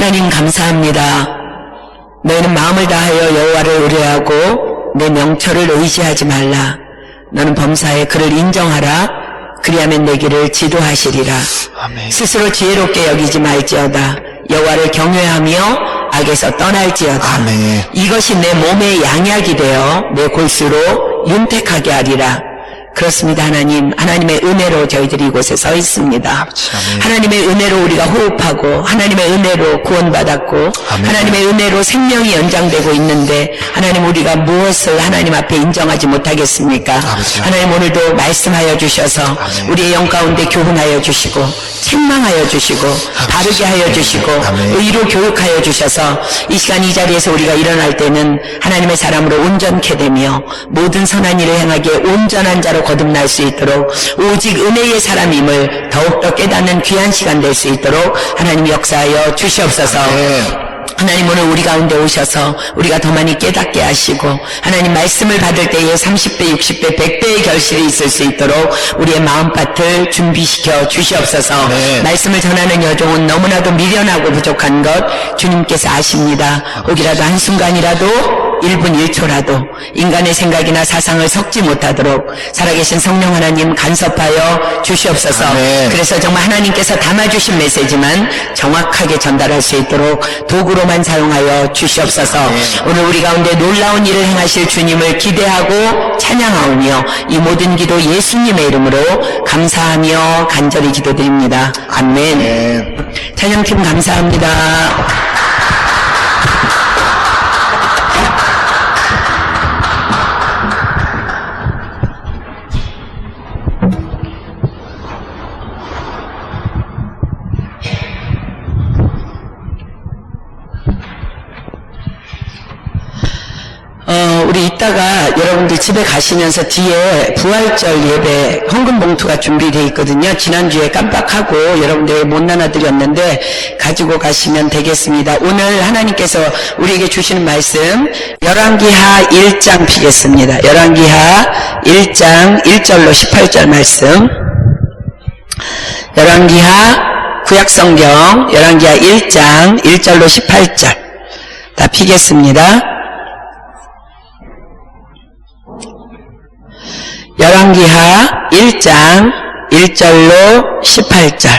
하나님 감사합니다. 너희는 마음을 다하여 여호와를 의뢰하고 내 명철을 의지하지 말라. 너는 범사에 그를 인정하라. 그리하면 내 길을 지도하시리라. 아멘. 스스로 지혜롭게 여기지 말지어다. 여호와를 경외하며 악에서 떠날지어다. 아멘. 이것이 내 몸의 양약이 되어 내 골수로 윤택하게 하리라. 그렇습니다. 하나님, 하나님의 은혜로 저희들이 이곳에 서 있습니다. 아멘. 하나님의 은혜로 우리가 호흡하고 하나님의 은혜로 구원받았고 아멘. 하나님의 은혜로 생명이 연장되고 있는데 하나님, 우리가 무엇을 하나님 앞에 인정하지 못하겠습니까? 아버지. 하나님, 오늘도 말씀하여 주셔서 아멘. 우리의 영 가운데 교훈하여 주시고 책망하여 주시고 바르게 하여 주시고 아멘. 의로 교육하여 주셔서 이 시간 이 자리에서 우리가 일어날 때는 하나님의 사람으로 온전케 되며 모든 선한 일을 행하기에 온전한 자로 거듭날 수 있도록 오직 은혜의 사람임을 더욱더 깨닫는 귀한 시간 될 수 있도록 하나님 역사하여 주시옵소서. 아멘. 하나님, 오늘 우리 가운데 오셔서 우리가 더 많이 깨닫게 하시고 하나님 말씀을 받을 때에 30배, 60배, 100배의 결실이 있을 수 있도록 우리의 마음밭을 준비시켜 주시옵소서. 네. 말씀을 전하는 여종은 너무나도 미련하고 부족한 것 주님께서 아십니다. 혹이라도 한순간이라도 1분 1초라도 인간의 생각이나 사상을 섞지 못하도록 살아계신 성령 하나님 간섭하여 주시옵소서. 아멘. 그래서 정말 하나님께서 담아주신 메시지만 정확하게 전달할 수 있도록 도구로만 사용하여 주시옵소서. 아멘. 오늘 우리 가운데 놀라운 일을 행하실 주님을 기대하고 찬양하오며 이 모든 기도 예수님의 이름으로 감사하며 간절히 기도드립니다. 아멘. 아멘. 찬양팀 감사합니다. 우리 이따가 여러분들 집에 가시면서 뒤에 부활절 예배 헌금 봉투가 준비되어 있거든요. 지난주에 깜빡하고 여러분들 못 나눠드렸는데 가지고 가시면 되겠습니다. 오늘 하나님께서 우리에게 주시는 말씀 열왕기하 1장 피겠습니다. 열왕기하 1장 1절로 18절 말씀. 열왕기하 구약성경 열왕기하 1장 1절로 18절 다 피겠습니다. 열왕기하 1장 1절로 18절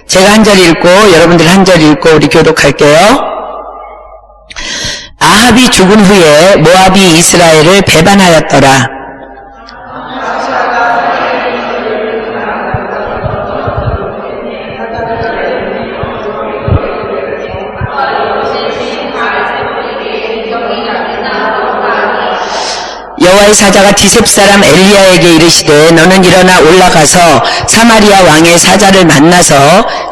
제가 한 절 읽고 여러분들 한 절 읽고 우리 교독할게요. 아합이 죽은 후에 모압이 이스라엘을 배반하였더라. 여호와의 사자가 디셉 사람 엘리야에게 이르시되 너는 일어나 올라가서 사마리아 왕의 사자를 만나서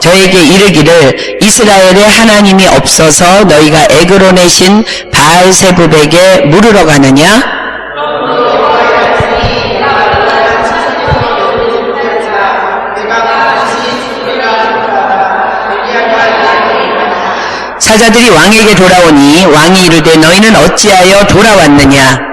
저에게 이르기를 이스라엘에 하나님이 없어서 너희가 에그론의 신 바알세붑에게 물으러 가느냐? 사자들이 왕에게 돌아오니 왕이 이르되 너희는 어찌하여 돌아왔느냐?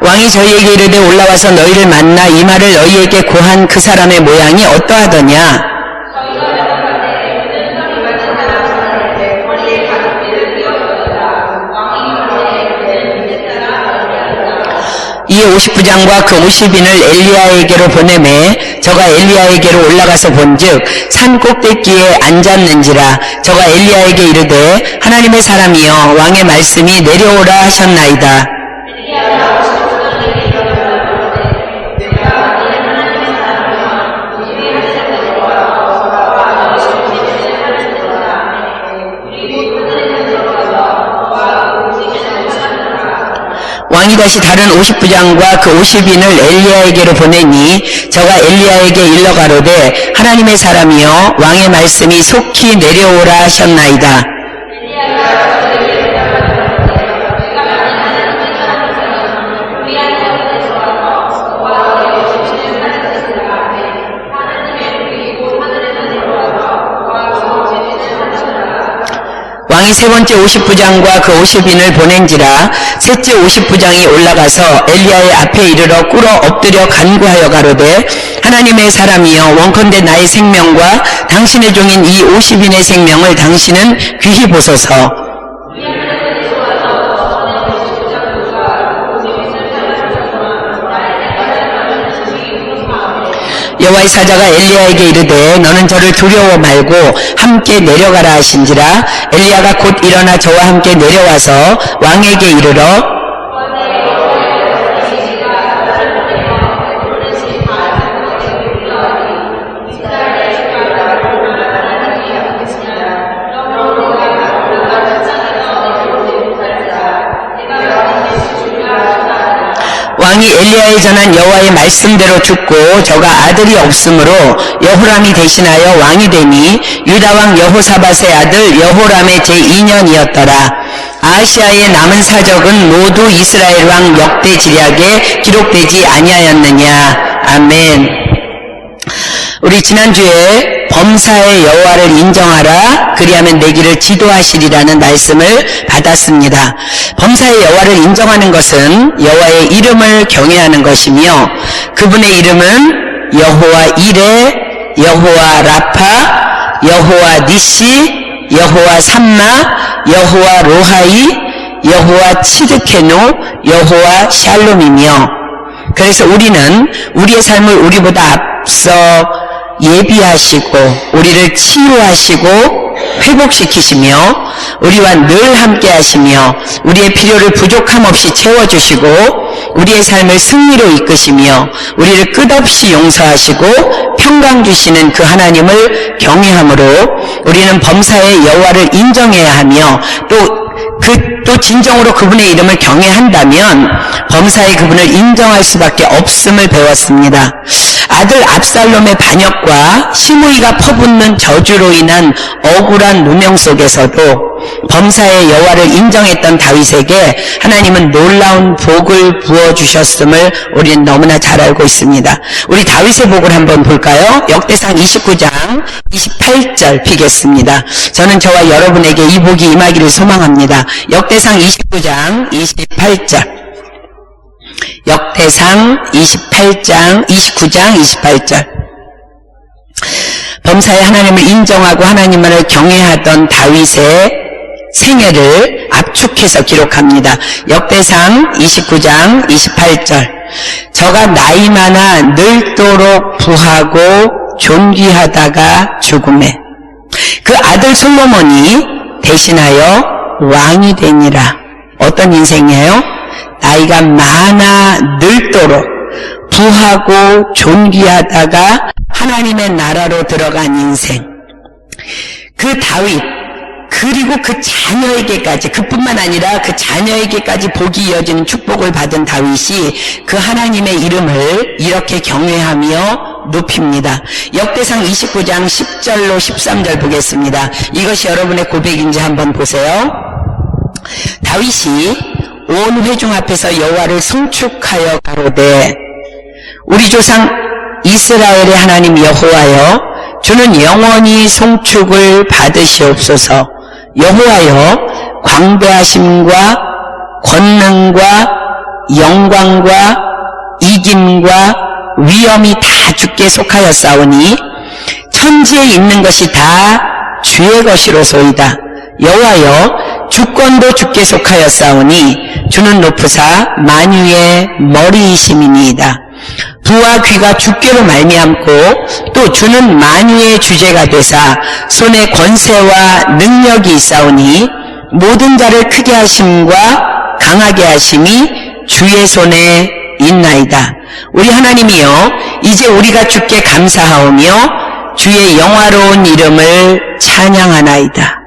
왕이 저희에게 이르되 올라와서 너희를 만나 이 말을 너희에게 고한 그 사람의 모양이 어떠하더냐? 이에 50부장과 그 50인을 엘리야에게로 보내매 저가 엘리야에게로 올라가서 본즉 산 꼭대기에 앉았는지라. 저가 엘리야에게 이르되 하나님의 사람이여 왕의 말씀이 내려오라 하셨나이다. 왕이 다시 다른 50부장과 그 50인을 엘리야에게로 보내니 저가 엘리야에게 일러가로되 하나님의 사람이여 왕의 말씀이 속히 내려오라 하셨나이다. 왕이 세 번째 50부장과 그 50인을 보낸지라 셋째 50부장이 올라가서 엘리야의 앞에 이르러 꿇어 엎드려 간구하여 가로되 하나님의 사람이여 원컨대 나의 생명과 당신의 종인 이 50인의 생명을 당신은 귀히 보소서. 여호와의 사자가 엘리야에게 이르되 너는 저를 두려워 말고 함께 내려가라 하신지라 엘리야가 곧 일어나 저와 함께 내려와서 왕에게 이르러 왕이 엘리야에 전한 여호와의 말씀대로 죽고 저가 아들이 없으므로 여호람이 대신하여 왕이 되니 유다왕 여호사밧의 아들 여호람의 제2년이었더라. 아하시아의 남은 사적은 모두 이스라엘 왕 역대 지략에 기록되지 아니하였느냐. 아멘. 우리 지난주에 범사의 여호와를 인정하라 그리하면 내기를 지도하시리라는 말씀을 받았습니다. 범사의 여호와를 인정하는 것은 여호와의 이름을 경외하는 것이며 그분의 이름은 여호와 이레, 여호와 라파, 여호와 니시, 여호와 삼마, 여호와 로하이, 여호와 치드케노, 여호와 샬롬이며 그래서 우리는 우리의 삶을 우리보다 앞서 예비하시고 우리를 치유하시고 회복시키시며 우리와 늘 함께 하시며 우리의 필요를 부족함 없이 채워주시고 우리의 삶을 승리로 이끄시며 우리를 끝없이 용서하시고 평강 주시는 그 하나님을 경외함으로 우리는 범사의 여호와를 인정해야 하며 또 진정으로 그분의 이름을 경외한다면 범사의 그분을 인정할 수밖에 없음을 배웠습니다. 아들 압살롬의 반역과 시므이가 퍼붓는 저주로 인한 억울한 누명 속에서도 범사의 여호와를 인정했던 다윗에게 하나님은 놀라운 복을 부어주셨음을 우리는 너무나 잘 알고 있습니다. 우리 다윗의 복을 한번 볼까요? 역대상 29장 28절 피겠습니다. 저는 저와 여러분에게 이 복이 임하기를 소망합니다. 역대상 29장 28절 역대상 29장 28절 범사의 하나님을 인정하고 하나님을 경외하던 다윗의 생애를 압축해서 기록합니다. 역대상 29장 28절 저가 나이 많아 늙도록 부하고 존귀하다가 죽음에 그 아들 솔로몬이 대신하여 왕이 되니라. 어떤 인생이에요? 나이가 많아 늙도록 부하고 존귀하다가 하나님의 나라로 들어간 인생. 그 다윗 그리고 그 자녀에게까지 그뿐만 아니라 그 자녀에게까지 복이 이어지는 축복을 받은 다윗이 그 하나님의 이름을 이렇게 경외하며 높입니다. 역대상 29장 10절로 13절 보겠습니다. 이것이 여러분의 고백인지 한번 보세요. 다윗이 온 회중 앞에서 여호와를 송축하여 가로되 우리 조상 이스라엘의 하나님 여호와여 주는 영원히 송축을 받으시옵소서. 여호와여 광대하심과 권능과 영광과 이김과 위엄이 다 주께 속하였사오니 천지에 있는 것이 다 주의 것이로소이다. 여호와여 주권도 주께 속하였사오니 주는 높으사 만유의 머리이심이니이다. 부와 귀가 주께로 말미암고 또 주는 만유의 주제가 되사 손에 권세와 능력이 있사오니 모든 자를 크게 하심과 강하게 하심이 주의 손에 있나이다. 우리 하나님이여 이제 우리가 주께 감사하오며 주의 영화로운 이름을 찬양하나이다.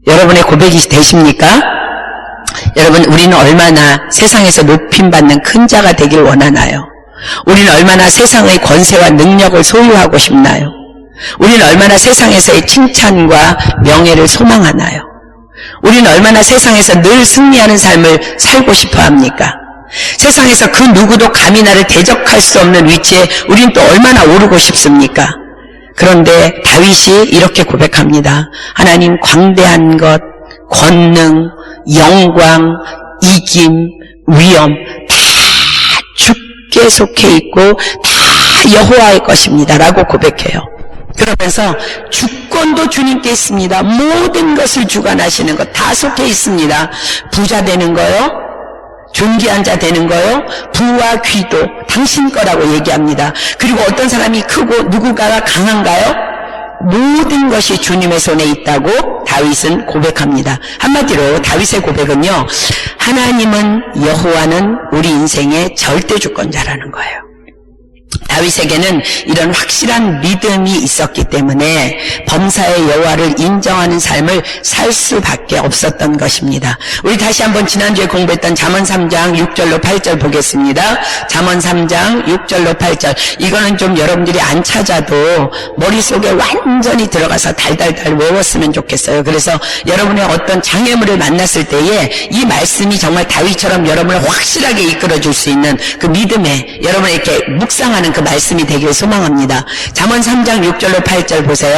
여러분의 고백이 되십니까? 여러분, 우리는 얼마나 세상에서 높임받는 큰 자가 되길 원하나요? 우리는 얼마나 세상의 권세와 능력을 소유하고 싶나요? 우리는 얼마나 세상에서의 칭찬과 명예를 소망하나요? 우리는 얼마나 세상에서 늘 승리하는 삶을 살고 싶어 합니까? 세상에서 그 누구도 감히 나를 대적할 수 없는 위치에 우리는 또 얼마나 오르고 싶습니까? 그런데 다윗이 이렇게 고백합니다. 하나님, 광대한 것, 권능, 영광, 이김, 위엄 다 주께 속해 있고 다 여호와의 것입니다 라고 고백해요. 그러면서 주권도 주님께 있습니다. 모든 것을 주관하시는 것 다 속해 있습니다. 부자 되는 거요, 존귀한 자 되는 거요, 부와 귀도 당신 거라고 얘기합니다. 그리고 어떤 사람이 크고 누군가가 강한가요? 모든 것이 주님의 손에 있다고 다윗은 고백합니다. 한마디로 다윗의 고백은요, 하나님은, 여호와는 우리 인생의 절대 주권자라는 거예요. 다윗에게는 이런 확실한 믿음이 있었기 때문에 범사의 여호와를 인정하는 삶을 살 수밖에 없었던 것입니다. 우리 다시 한번 지난주에 공부했던 잠언 3장 6절로 8절 보겠습니다. 잠언 3장 6절로 8절. 이거는 좀 여러분들이 안 찾아도 머릿속에 완전히 들어가서 달달달 외웠으면 좋겠어요. 그래서 여러분의 어떤 장애물을 만났을 때에 이 말씀이 정말 다윗처럼 여러분을 확실하게 이끌어줄 수 있는 그 믿음에 여러분에게 묵상하는 그 말씀이 되길 소망합니다. 잠언 3장 6절로 8절 보세요.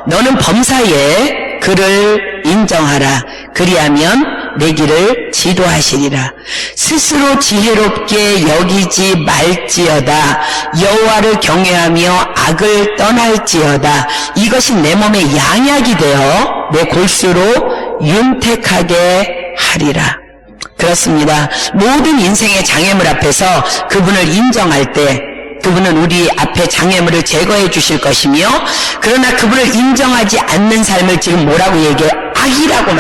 너는 범사에 그를 인정하라. 그리하면 내 길을 지도하시리라. 스스로 지혜롭게 여기지 말지어다. 여호와를 경외하며 악을 떠날지어다. 이것이 내 몸의 양약이 되어 내 골수로 윤택하게 하리라. 그렇습니다. 모든 인생의 장애물 앞에서 그분을 인정할 때 그분은 우리 앞에 장애물을 제거해 주실 것이며, 그러나 그분을 인정하지 않는 삶을 지금 뭐라고 얘기해요? 악이라고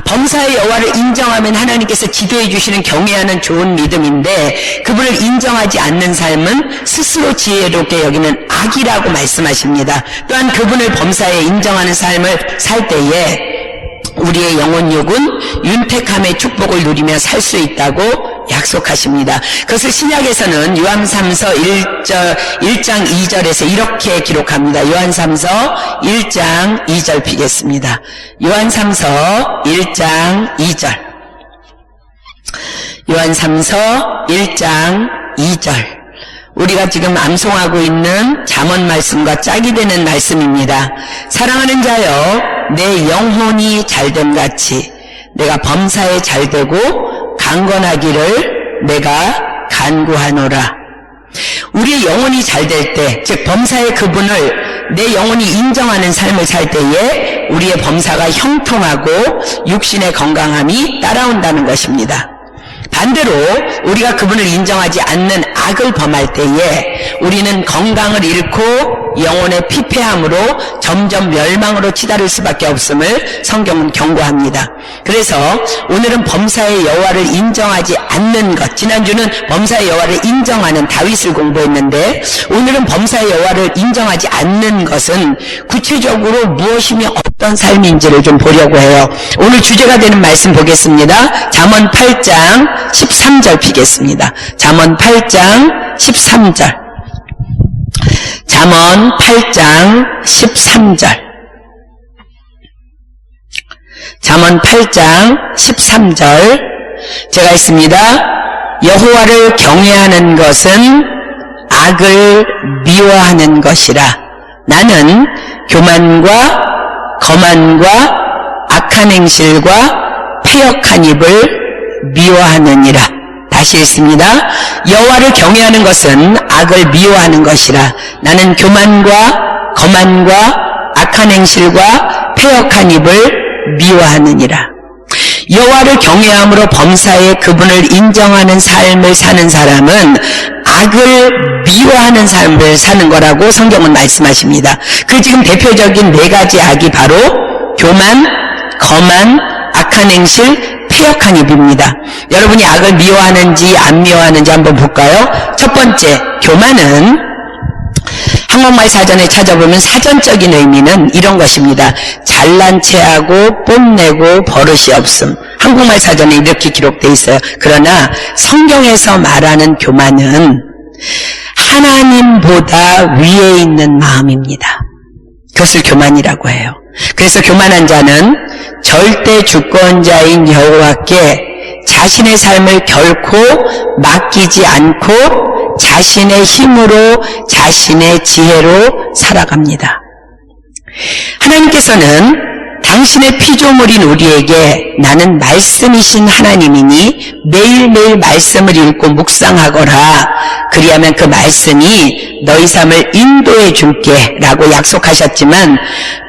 범사의 여호와를 인정하면 하나님께서 지도해 주시는 경외하는 좋은 믿음인데, 그분을 인정하지 않는 삶은 스스로 지혜롭게 여기는 악이라고 말씀하십니다. 또한 그분을 범사에 인정하는 삶을 살 때에 우리의 영혼육은 윤택함의 축복을 누리며 살 수 있다고 약속하십니다. 그것을 신약에서는 요한삼서 1장 2절에서 이렇게 기록합니다. 요한삼서 1장 2절 피겠습니다. 요한삼서 1장 2절. 요한삼서 1장 2절. 우리가 지금 암송하고 있는 잠언 말씀과 짝이 되는 말씀입니다. 사랑하는 자여, 내 영혼이 잘됨같이 내가 범사에 잘되고 강건하기를 내가 간구하노라. 우리의 영혼이 잘될 때, 즉 범사의 그분을 내 영혼이 인정하는 삶을 살 때에 우리의 범사가 형통하고 육신의 건강함이 따라온다는 것입니다. 반대로 우리가 그분을 인정하지 않는 악을 범할 때에 우리는 건강을 잃고 영혼의 피폐함으로 점점 멸망으로 치달을 수밖에 없음을 성경은 경고합니다. 그래서 오늘은 범사의 여호와를 인정하지 않는 것, 지난주는 범사의 여호와를 인정하는 다윗을 공부했는데, 오늘은 범사의 여호와를 인정하지 않는 것은 구체적으로 무엇이며 어떤 삶인지를 좀 보려고 해요. 오늘 주제가 되는 말씀 보겠습니다. 잠언 8장 13절 피겠습니다. 잠언 8장 13절. 잠언 8장 13절. 잠언 8장 13절. 제가 있습니다. 여호와를 경외하는 것은 악을 미워하는 것이라. 나는 교만과 거만과 악한 행실과 패역한 입을 미워하느니라. 다시 읽습니다. 여호와를 경외하는 것은 악을 미워하는 것이라. 나는 교만과 거만과 악한 행실과 패역한 입을 미워하느니라. 여호와를 경외함으로 범사에 그분을 인정하는 삶을 사는 사람은 악을 미워하는 삶을 사는 거라고 성경은 말씀하십니다. 그 지금 대표적인 네 가지 악이 바로 교만, 거만, 악한 행실, 패역한 입입니다. 여러분이 악을 미워하는지 안 미워하는지 한번 볼까요? 첫 번째, 교만은 한국말 사전에 찾아보면 사전적인 의미는 이런 것입니다. 잘난 체하고 뽐내고 버릇이 없음. 한국말 사전에 이렇게 기록되어 있어요. 그러나 성경에서 말하는 교만은 하나님보다 위에 있는 마음입니다. 그것을 교만이라고 해요. 그래서 교만한 자는 절대 주권자인 여호와께 자신의 삶을 결코 맡기지 않고 자신의 힘으로 자신의 지혜로 살아갑니다. 하나님께서는 당신의 피조물인 우리에게 나는 말씀이신 하나님이니 매일매일 말씀을 읽고 묵상하거라. 그리하면 그 말씀이 너희 삶을 인도해 줄게 라고 약속하셨지만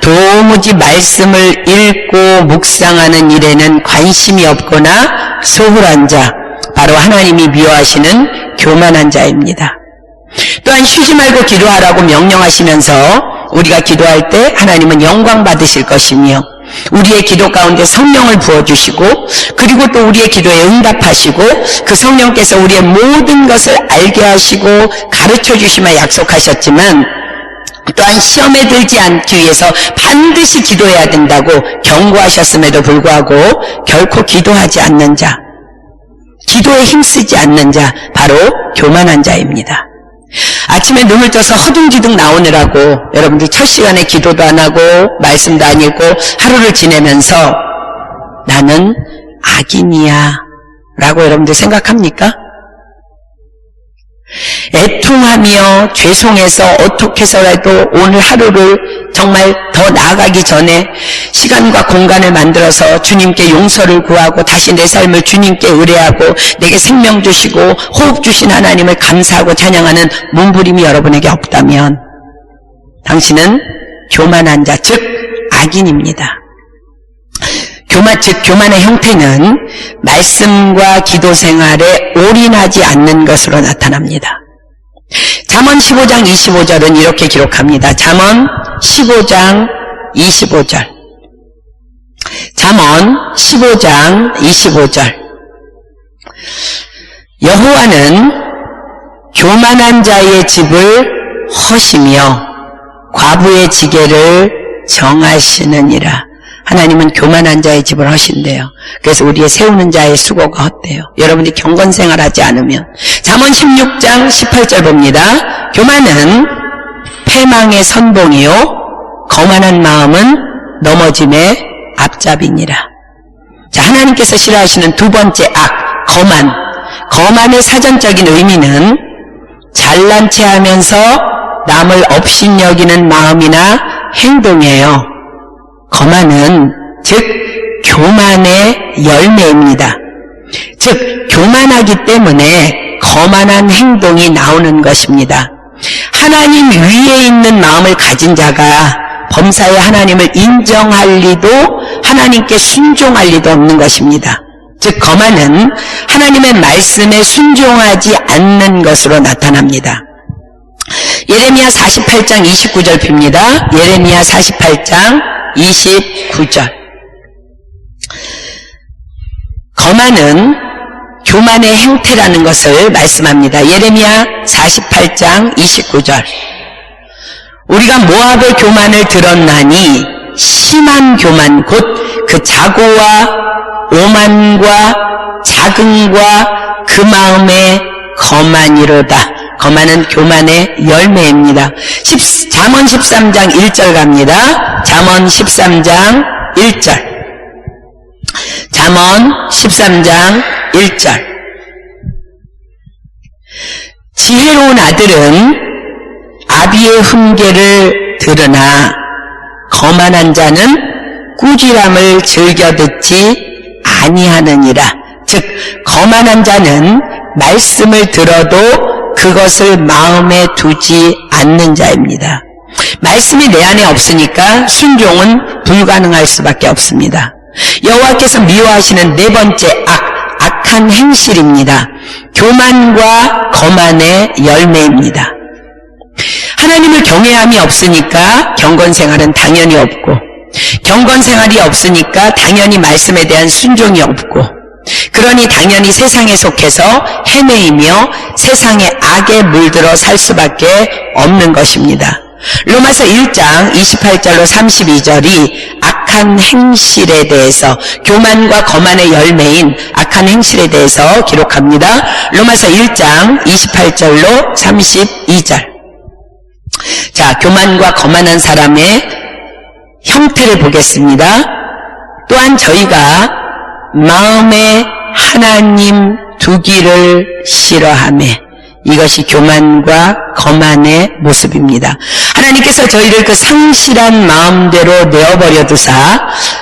도무지 말씀을 읽고 묵상하는 일에는 관심이 없거나 소홀한 자, 바로 하나님이 미워하시는 교만한 자입니다. 또한 쉬지 말고 기도하라고 명령하시면서 우리가 기도할 때 하나님은 영광 받으실 것이며 우리의 기도 가운데 성령을 부어주시고 그리고 또 우리의 기도에 응답하시고 그 성령께서 우리의 모든 것을 알게 하시고 가르쳐 주시며 약속하셨지만 또한 시험에 들지 않기 위해서 반드시 기도해야 된다고 경고하셨음에도 불구하고 결코 기도하지 않는 자, 기도에 힘쓰지 않는 자, 바로 교만한 자입니다. 아침에 눈을 떠서 허둥지둥 나오느라고 여러분들 첫 시간에 기도도 안 하고 말씀도 안 읽고 하루를 지내면서 나는 악인이야 라고 여러분들 생각합니까? 애통하며 죄송해서 어떻게 해서라도 오늘 하루를 정말 더 나아가기 전에 시간과 공간을 만들어서 주님께 용서를 구하고 다시 내 삶을 주님께 의뢰하고 내게 생명 주시고 호흡 주신 하나님을 감사하고 찬양하는 몸부림이 여러분에게 없다면 당신은 교만한 자, 즉 악인입니다. 교만의 형태는 말씀과 기도 생활에 올인하지 않는 것으로 나타납니다. 잠언 15장 25절은 이렇게 기록합니다. 잠언 15장 25절. 잠언 15장 25절. 여호와는 교만한 자의 집을 허시며 과부의 지게를 정하시느니라. 하나님은 교만한 자의 집을 하신대요. 그래서 우리의 세우는 자의 수고가 헛돼요. 여러분이 경건생활하지 않으면. 잠언 16장 18절 봅니다. 교만은 패망의 선봉이요 거만한 마음은 넘어짐의 앞잡이니라. 자, 하나님께서 싫어하시는 두 번째 악, 거만. 거만의 사전적인 의미는 잘난 체 하면서 남을 업신여기는 마음이나 행동이에요. 거만은 즉 교만의 열매입니다. 즉 교만하기 때문에 거만한 행동이 나오는 것입니다. 하나님 위에 있는 마음을 가진 자가 범사에 하나님을 인정할 리도 하나님께 순종할 리도 없는 것입니다. 즉 거만은 하나님의 말씀에 순종하지 않는 것으로 나타납니다. 예레미야 48장 29절 핍니다. 예레미야 48장 29절. 거만은 교만의 행태라는 것을 말씀합니다. 예레미야 48장 29절. 우리가 모압의 교만을 들었나니 심한 교만 곧 그 자고와 오만과 자긍과 그 마음의 거만이로다. 거만은 교만의 열매입니다. 잠언 13장 1절 갑니다. 잠언 13장 1절. 잠언 13장 1절. 지혜로운 아들은 아비의 훈계를 들으나 거만한 자는 꾸지람을 즐겨 듣지 아니하느니라. 즉 거만한 자는 말씀을 들어도 그것을 마음에 두지 않는 자입니다. 말씀이 내 안에 없으니까 순종은 불가능할 수밖에 없습니다. 여호와께서 미워하시는 네 번째 악한 행실입니다. 교만과 거만의 열매입니다. 하나님을 경외함이 없으니까 경건생활은 당연히 없고, 경건생활이 없으니까 당연히 말씀에 대한 순종이 없고, 그러니 당연히 세상에 속해서 헤매이며 세상의 악에 물들어 살 수밖에 없는 것입니다. 로마서 1장 28절로 32절이 악한 행실에 대해서, 교만과 거만의 열매인 악한 행실에 대해서 기록합니다. 로마서 1장 28절로 32절. 자, 교만과 거만한 사람의 형태를 보겠습니다. 또한 저희가 마음에 하나님 두기를 싫어하며, 이것이 교만과 거만의 모습입니다. 하나님께서 저희를 그 상실한 마음대로 내어버려 두사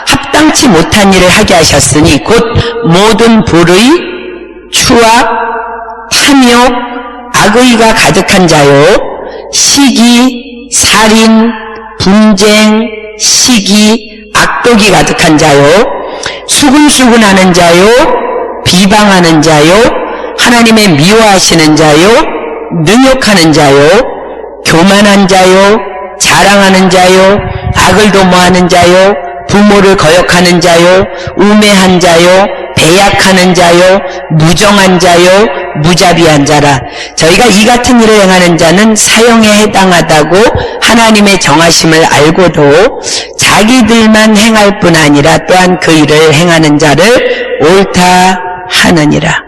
합당치 못한 일을 하게 하셨으니 곧 모든 불의, 추악, 탐욕, 악의가 가득한 자요, 시기, 살인, 분쟁, 시기, 악독이 가득한 자요, 수근수근하는 자요, 비방하는 자요, 하나님의 미워하시는 자요, 능욕하는 자요, 교만한 자요, 자랑하는 자요, 악을 도모하는 자요, 부모를 거역하는 자요, 우매한 자요, 배약하는 자요, 무정한 자요, 무자비한 자라. 저희가 이 같은 일을 행하는 자는 사형에 해당하다고 하나님의 정하심을 알고도 자기들만 행할 뿐 아니라 또한 그 일을 행하는 자를 옳다 하느니라.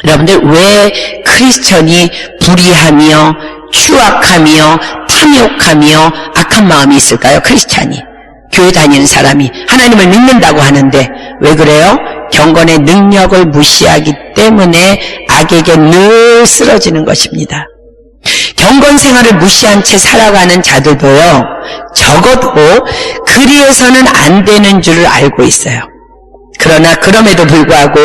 여러분들, 왜 크리스천이 불의하며 추악하며 탐욕하며 악한 마음이 있을까요? 크리스찬이, 교회 다니는 사람이 하나님을 믿는다고 하는데 왜 그래요? 경건의 능력을 무시하기 때문에 악에게 늘 쓰러지는 것입니다. 경건 생활을 무시한 채 살아가는 자들도요, 적어도 그리해서는 안 되는 줄을 알고 있어요. 그러나 그럼에도 불구하고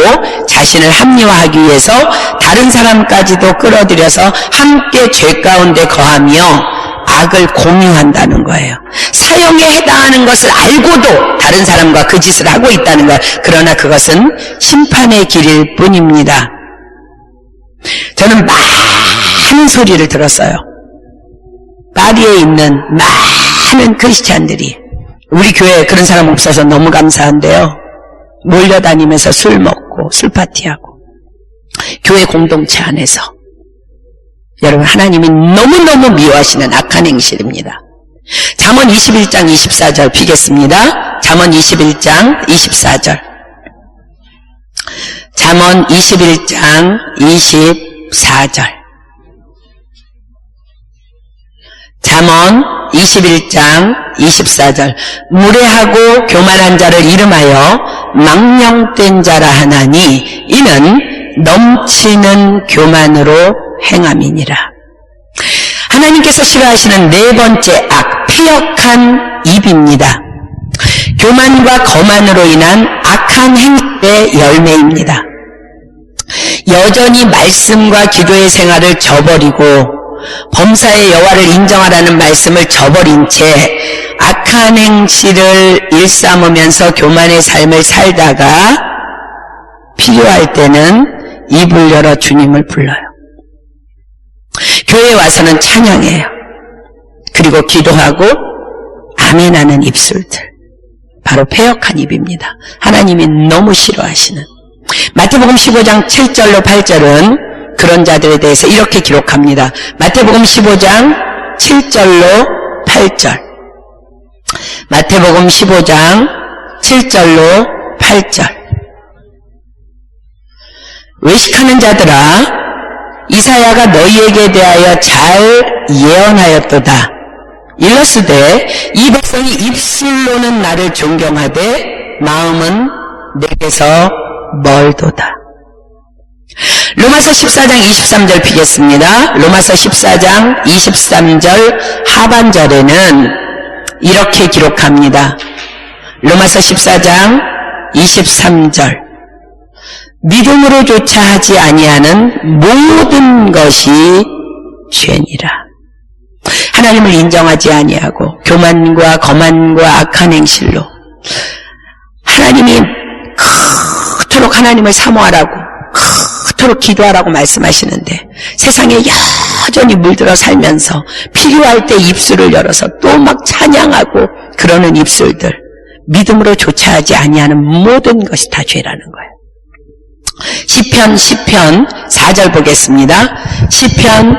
자신을 합리화하기 위해서 다른 사람까지도 끌어들여서 함께 죄 가운데 거하며 악을 공유한다는 거예요. 사형에 해당하는 것을 알고도 다른 사람과 그 짓을 하고 있다는 거예요. 그러나 그것은 심판의 길일 뿐입니다. 저는 많은 소리를 들었어요. 파리에 있는 많은 크리스찬들이, 우리 교회에 그런 사람 없어서 너무 감사한데요, 몰려다니면서 술 먹고 술 파티하고 교회 공동체 안에서, 여러분, 하나님이 너무너무 미워하시는 악한 행실입니다. 잠언 21장 24절 피겠습니다. 잠언 21장 24절. 잠언 21장 24절. 잠언 21장 24절. 무례하고 교만한 자를 이름하여 망령된 자라 하나니 이는 넘치는 교만으로 행함이니라. 하나님께서 싫어하시는 네 번째 악, 패역한 입입니다. 교만과 거만으로 인한 악한 행실의 열매입니다. 여전히 말씀과 기도의 생활을 저버리고 범사의 여호와를 인정하라는 말씀을 저버린 채 악한 행실을 일삼으면서 교만의 삶을 살다가 필요할 때는 입을 열어 주님을 불러요. 교회에 와서는 찬양해요. 그리고 기도하고 아멘하는 입술들, 바로 패역한 입입니다. 하나님이 너무 싫어하시는. 마태복음 15장 7절로 8절은 그런 자들에 대해서 이렇게 기록합니다. 마태복음 15장 7절로 8절. 마태복음 15장 7절로 8절. 외식하는 자들아, 이사야가 너희에게 대하여 잘 예언하였도다. 일러스되 이 백성이 입술로는 나를 존경하되 마음은 내게서 멀도다. 로마서 14장 23절 피겠습니다. 로마서 14장 23절 하반절에는 이렇게 기록합니다. 로마서 14장 23절. 믿음으로조차 하지 아니하는 모든 것이 죄니라. 하나님을 인정하지 아니하고 교만과 거만과 악한 행실로 하나님이 그토록 하나님을 사모하라고, 그토록 기도하라고 말씀하시는데 세상에 여전히 물들어 살면서 필요할 때 입술을 열어서 또 막 찬양하고 그러는 입술들, 믿음으로 조차 하지 아니하는 모든 것이 다 죄라는 거예요. 시편 4절 보겠습니다. 시편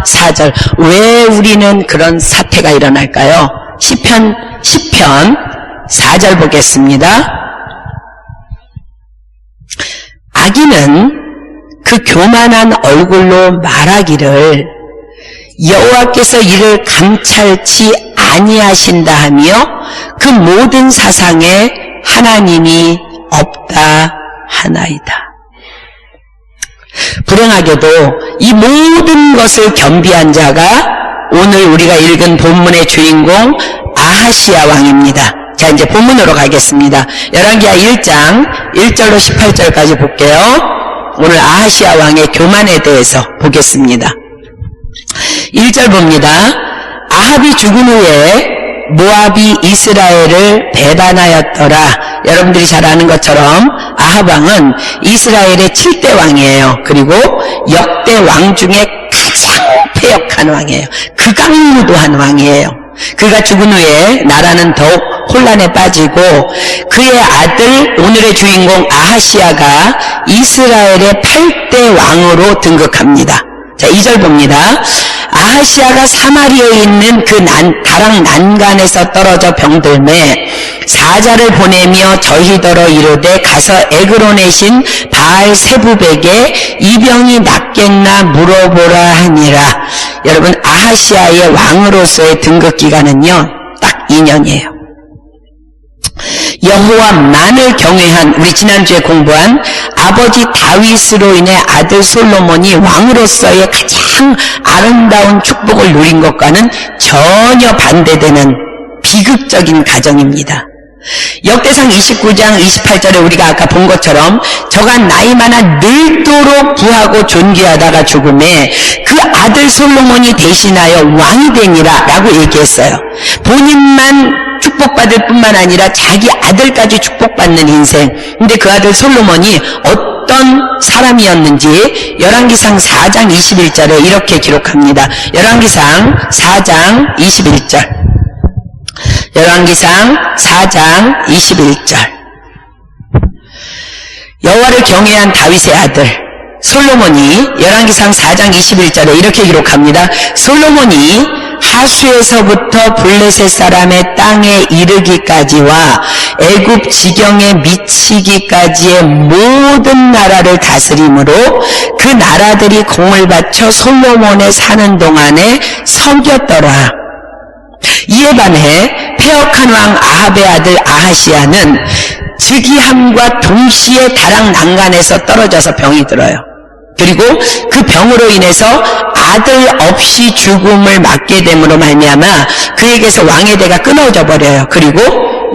4절. 왜 우리는 그런 사태가 일어날까요? 시편 4절 보겠습니다. 악인은 그 교만한 얼굴로 말하기를 여호와께서 이를 감찰치 아니하신다 하며 그 모든 사상에 하나님이 없다 하나이다. 불행한 이상하게도 이 모든 것을 겸비한 자가 오늘 우리가 읽은 본문의 주인공 아하시야 왕입니다. 자, 이제 본문으로 가겠습니다. 열왕기하 1장 1절로 18절까지 볼게요. 오늘 아하시야 왕의 교만에 대해서 보겠습니다. 1절 봅니다. 아합이 죽은 후에 모압이 이스라엘을 배반하였더라. 여러분들이 잘 아는 것처럼 아합 왕은 이스라엘의 7대 왕이에요. 그리고 역대 왕 중에 가장 패역한 왕이에요. 극악무도한 왕이에요. 그가 죽은 후에 나라는 더욱 혼란에 빠지고 그의 아들 오늘의 주인공 아하시야가 이스라엘의 8대 왕으로 등극합니다. 자, 2절 봅니다. 아하시야가 사마리아에 있는 그 다락 난간에서 떨어져 병들매 사자를 보내며 저희더러 이르되 가서 에그론의 신 바알 세부백에 이 병이 낫겠나 물어보라 하니라. 여러분, 아하시야의 왕으로서의 등극 기간은요 딱 2년이에요. 여호와만을 경외한, 우리 지난주에 공부한 아버지 다윗으로 인해 아들 솔로몬이 왕으로서의 가장 아름다운 축복을 누린 것과는 전혀 반대되는 비극적인 가정입니다. 역대상 29장 28절에 우리가 아까 본 것처럼 저가 나이 많아 늙도록 부하고 존귀하다가 죽음에 그 아들 솔로몬이 대신하여 왕이 되니라 라고 얘기했어요. 본인만 축복받을 뿐만 아니라 자기 아들까지 축복받는 인생. 근데 그 아들 솔로몬이 어떤 사람이었는지 열왕기상 4장 21절에 이렇게 기록합니다. 열왕기상 4장 21절. 열왕기상 4장 21절. 여호와를 경외한 다윗의 아들 솔로몬이 열왕기상 4장 21절에 이렇게 기록합니다. 솔로몬이 하수에서부터 블레셋 사람의 땅에 이르기까지와 애굽 지경에 미치기까지의 모든 나라를 다스림으로 그 나라들이 공을 바쳐 솔로몬에 사는 동안에 섬겼더라. 이에 반해 패역한 왕 아합의 아들 아하시야는 즉위함과 동시에 다락 난간에서 떨어져서 병이 들어요. 그리고 그 병으로 인해서 아들 없이 죽음을 맞게 됨으로 말미암아 그에게서 왕의 대가 끊어져 버려요. 그리고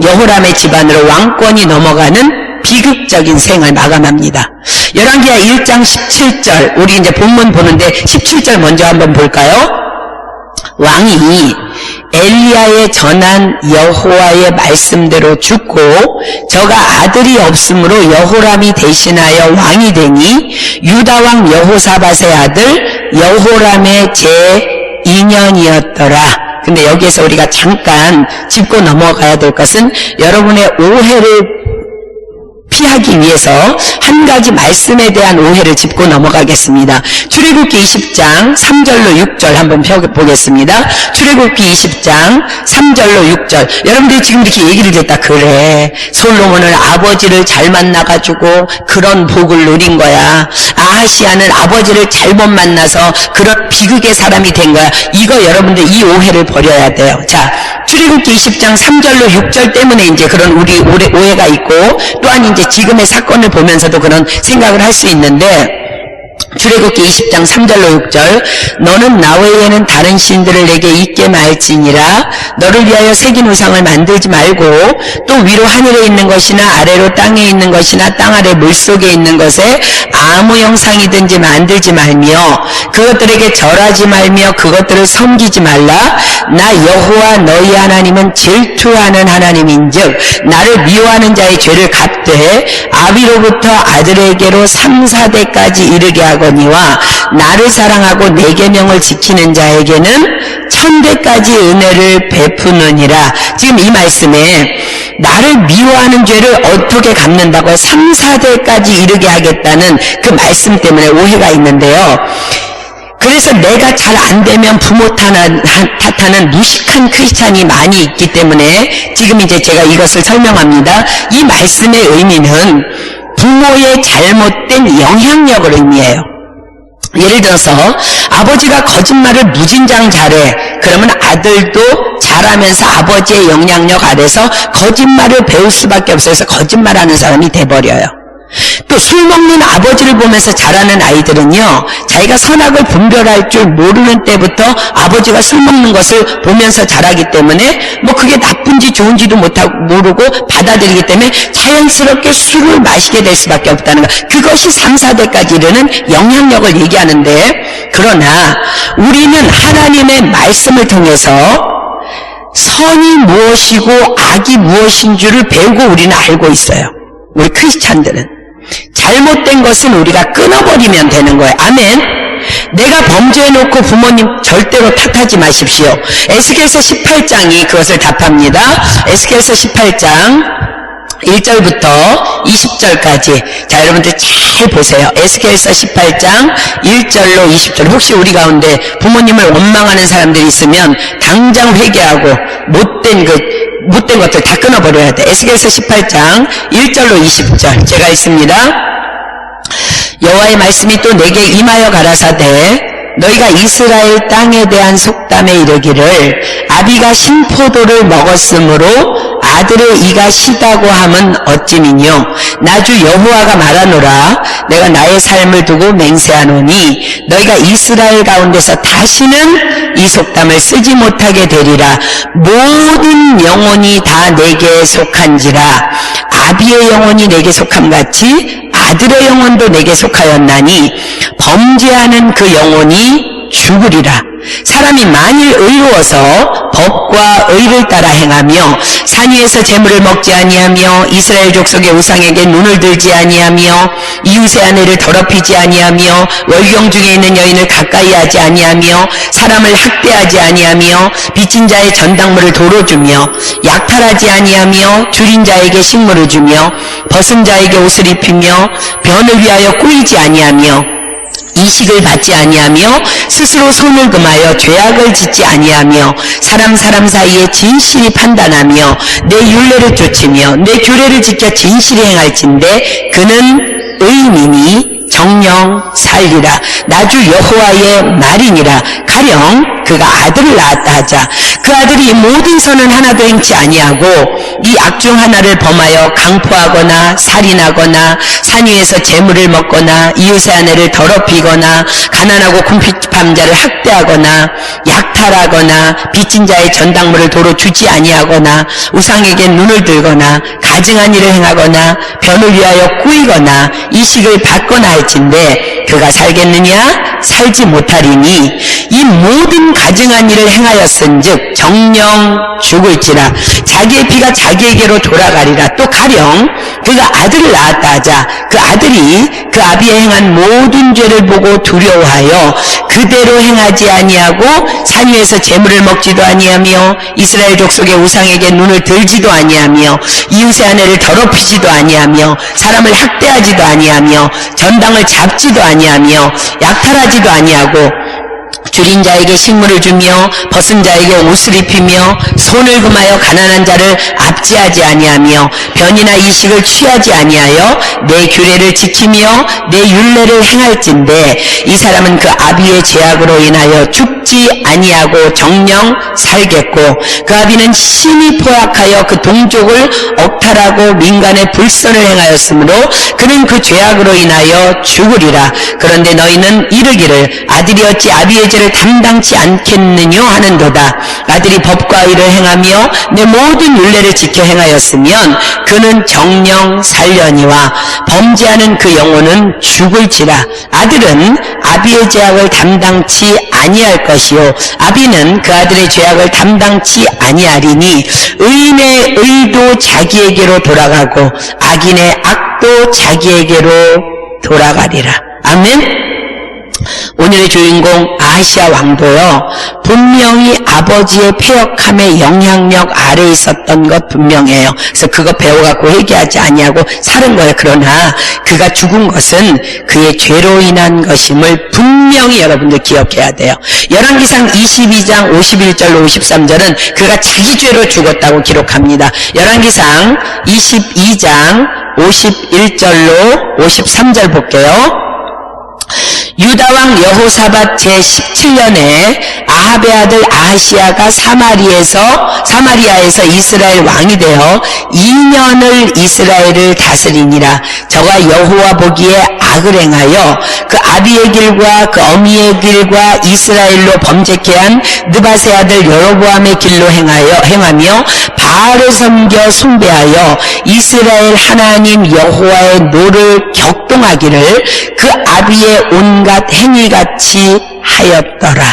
여호람의 집안으로 왕권이 넘어가는 비극적인 생을 마감합니다. 열왕기하 1장 17절, 우리 이제 본문 보는데 17절 먼저 한번 볼까요? 왕이 엘리야의 전한 여호와의 말씀대로 죽고 저가 아들이 없으므로 여호람이 대신하여 왕이 되니 유다왕 여호사밧의 아들 여호람의 제2년이었더라. 근데 여기에서 우리가 잠깐 짚고 넘어가야 될 것은 여러분의 오해를 피하기 위해서 한 가지 말씀에 대한 오해를 짚고 넘어가겠습니다. 출애굽기 20장 3절로 6절 한번 보겠습니다. 출애굽기 20장 3절로 6절. 여러분들이 지금 이렇게 얘기를 듣다, 그래, 솔로몬은 아버지를 잘 만나가지고 그런 복을 누린 거야. 아하시야는 아버지를 잘못 만나서 그런 비극의 사람이 된 거야. 이거 여러분들 이 오해를 버려야 돼요. 자, 출애굽기 20장 3절로 6절 때문에 이제 그런 우리 오해가 있고, 또한 이제 지금의 사건을 보면서도 그런 생각을 할 수 있는데, 출애굽기 20장 3절로 6절. 너는 나 외에는 다른 신들을 내게 있게 말지니라. 너를 위하여 새긴 우상을 만들지 말고 또 위로 하늘에 있는 것이나 아래로 땅에 있는 것이나 땅 아래 물속에 있는 것에 아무 형상이든지 만들지 말며 그것들에게 절하지 말며 그것들을 섬기지 말라. 나 여호와 너희 하나님은 질투하는 하나님인즉 나를 미워하는 자의 죄를 갚되 아비로부터 아들에게로 3, 4대까지 이르게 하거니와 나를 사랑하고 내 계명을 지키는 자에게는 1000대까지 은혜를 베푸느니라. 지금 이 말씀에 나를 미워하는 죄를 어떻게 갚는다고요? 3, 4대까지 이르게 하겠다는 그 말씀 때문에 오해가 있는데요. 그래서 내가 잘 안 되면 부모 탓하는 무식한 크리스찬이 많이 있기 때문에 지금 이제 제가 이것을 설명합니다. 이 말씀의 의미는 부모의 잘못된 영향력을 의미해요. 예를 들어서 아버지가 거짓말을 무진장 잘해. 그러면 아들도 잘하면서 아버지의 영향력 아래서 거짓말을 배울 수밖에 없어서 거짓말하는 사람이 돼버려요. 또 술 먹는 아버지를 보면서 자라는 아이들은요, 자기가 선악을 분별할 줄 모르는 때부터 아버지가 술 먹는 것을 보면서 자라기 때문에 뭐 그게 나쁜지 좋은지도 모르고 받아들이기 때문에 자연스럽게 술을 마시게 될 수밖에 없다는 것. 그것이 3, 4대까지 이르는 영향력을 얘기하는데, 그러나 우리는 하나님의 말씀을 통해서 선이 무엇이고 악이 무엇인 줄을 배우고 우리는 알고 있어요. 우리 크리스찬들은. 잘못된 것은 우리가 끊어버리면 되는 거예요. 아멘. 내가 범죄해놓고 부모님 절대로 탓하지 마십시오. 에스겔서 18장이 그것을 답합니다. 에스겔서 18장 1절부터 20절까지. 자, 여러분들 잘 보세요. 에스겔서 18장 1절로 20절. 혹시 우리 가운데 부모님을 원망하는 사람들이 있으면 당장 회개하고 못된 것들 다 끊어버려야 돼. 에스겔서 18장 1절로 20절. 제가 있습니다. 여호와의 말씀이 또 내게 임하여 가라사대, 너희가 이스라엘 땅에 대한 속담에 이르기를 아비가 신포도를 먹었으므로 아들의 이가 시다고 함은 어찌미뇨. 나주 여호와가 말하노라. 내가 나의 삶을 두고 맹세하노니 너희가 이스라엘 가운데서 다시는 이 속담을 쓰지 못하게 되리라. 모든 영혼이 다 내게 속한지라. 아비의 영혼이 내게 속함같이 아들의 영혼도 내게 속하였나니 범죄하는 그 영혼이 죽으리라. 사람이 만일 의로워서 법과 의를 따라 행하며 산 위에서 재물을 먹지 아니하며 이스라엘 족속의 우상에게 눈을 들지 아니하며 이웃의 아내를 더럽히지 아니하며 월경 중에 있는 여인을 가까이 하지 아니하며 사람을 학대하지 아니하며 빚진 자의 전당물을 도로 주며 약탈하지 아니하며 줄인 자에게 식물을 주며 벗은 자에게 옷을 입히며 변을 위하여 꾸이지 아니하며 이식을 받지 아니하며 스스로 손을 금하여 죄악을 짓지 아니하며 사람 사이에 진실이 판단하며 내 율례를 쫓으며 내 규례를 지켜 진실히 행할진대 그는 의인이니 정령 살리라. 나주 여호와의 말이니라. 가령 그가 아들을 낳았다 하자. 그 아들이 모든 선은 하나도 행치 아니하고 이 악 중 하나를 범하여 강포하거나 살인하거나 산 위에서 재물을 먹거나 이웃의 아내를 더럽히거나 가난하고 궁핍한 자를 학대하거나 약탈하거나 빚진 자의 전당물을 도로 주지 아니하거나 우상에게 눈을 들거나 가증한 일을 행하거나 변을 위하여 꾸이거나 이식을 받거나 할진대 그가 살겠느냐? 살지 못하리니 이 모든 가증한 일을 행하였은즉 정령 죽을지라. 자기의 피가 자기에게로 돌아가리라. 또 가령 그가 아들을 낳았다 하자. 그 아들이 그 아비의 행한 모든 죄를 보고 두려워하여 그대로 행하지 아니하고 산 위에서 재물을 먹지도 아니하며 이스라엘 족속의 우상에게 눈을 들지도 아니하며 이웃의 아내를 더럽히지도 아니하며 사람을 학대하지도 아니하며 전당을 잡지도 아니하며 약탈하지도 아니하고 줄인 자에게 식물을 주며 벗은 자에게 옷을 입히며 손을 금하여 가난한 자를 압제하지 아니하며 변이나 이식을 취하지 아니하여 내 규례를 지키며 내 율례를 행할진대 이 사람은 그 아비의 죄악으로 인하여 죽지 아니하고 정령 살겠고 그 아비는 심히 포악하여 그 동족을 억탈하고 민간의 불선을 행하였으므로 그는 그 죄악으로 인하여 죽으리라. 그런데 너희는 이르기를 아들이 어찌 아비의 죄를 담당치 않겠느냐 하는도다. 아들이 법과 의를 행하며 내 모든 율례를 지켜 행하였으면 그는 정령 살려니와 범죄하는 그 영혼은 죽을지라. 아들은 아비의 죄악을 담당치 아니할 것이요 아비는 그 아들의 죄악을 담당치 아니하리니 의인의 의도 자기에게로 돌아가고 악인의 악도 자기에게로 돌아가리라. 아멘. 오늘의 주인공 아하시야 왕도요 분명히 아버지의 패역함의 영향력 아래에 있었던 것 분명해요. 그래서 그거 배워갖고 회개하지 아니하고 사는 거예요. 그러나 그가 죽은 것은 그의 죄로 인한 것임을 분명히 여러분들 기억해야 돼요. 열왕기상 22장 51절로 53절은 그가 자기 죄로 죽었다고 기록합니다. 열왕기상 22장 51절로 53절 볼게요. 유다왕 여호사밧 제17년에 아합의 아들 아하시야가 사마리아에서 이스라엘 왕이 되어 2년을 이스라엘을 다스리니라. 저가 여호와 보기에 악을 행하여 그 아비의 길과 그 어미의 길과 이스라엘로 범죄케 한 느밧의 아들 여로보암의 길로 행하며 바알을 섬겨 숭배하여 이스라엘 하나님 여호와의 노를 격동하기를 그 아비의 온갖 행위같이 하였더라.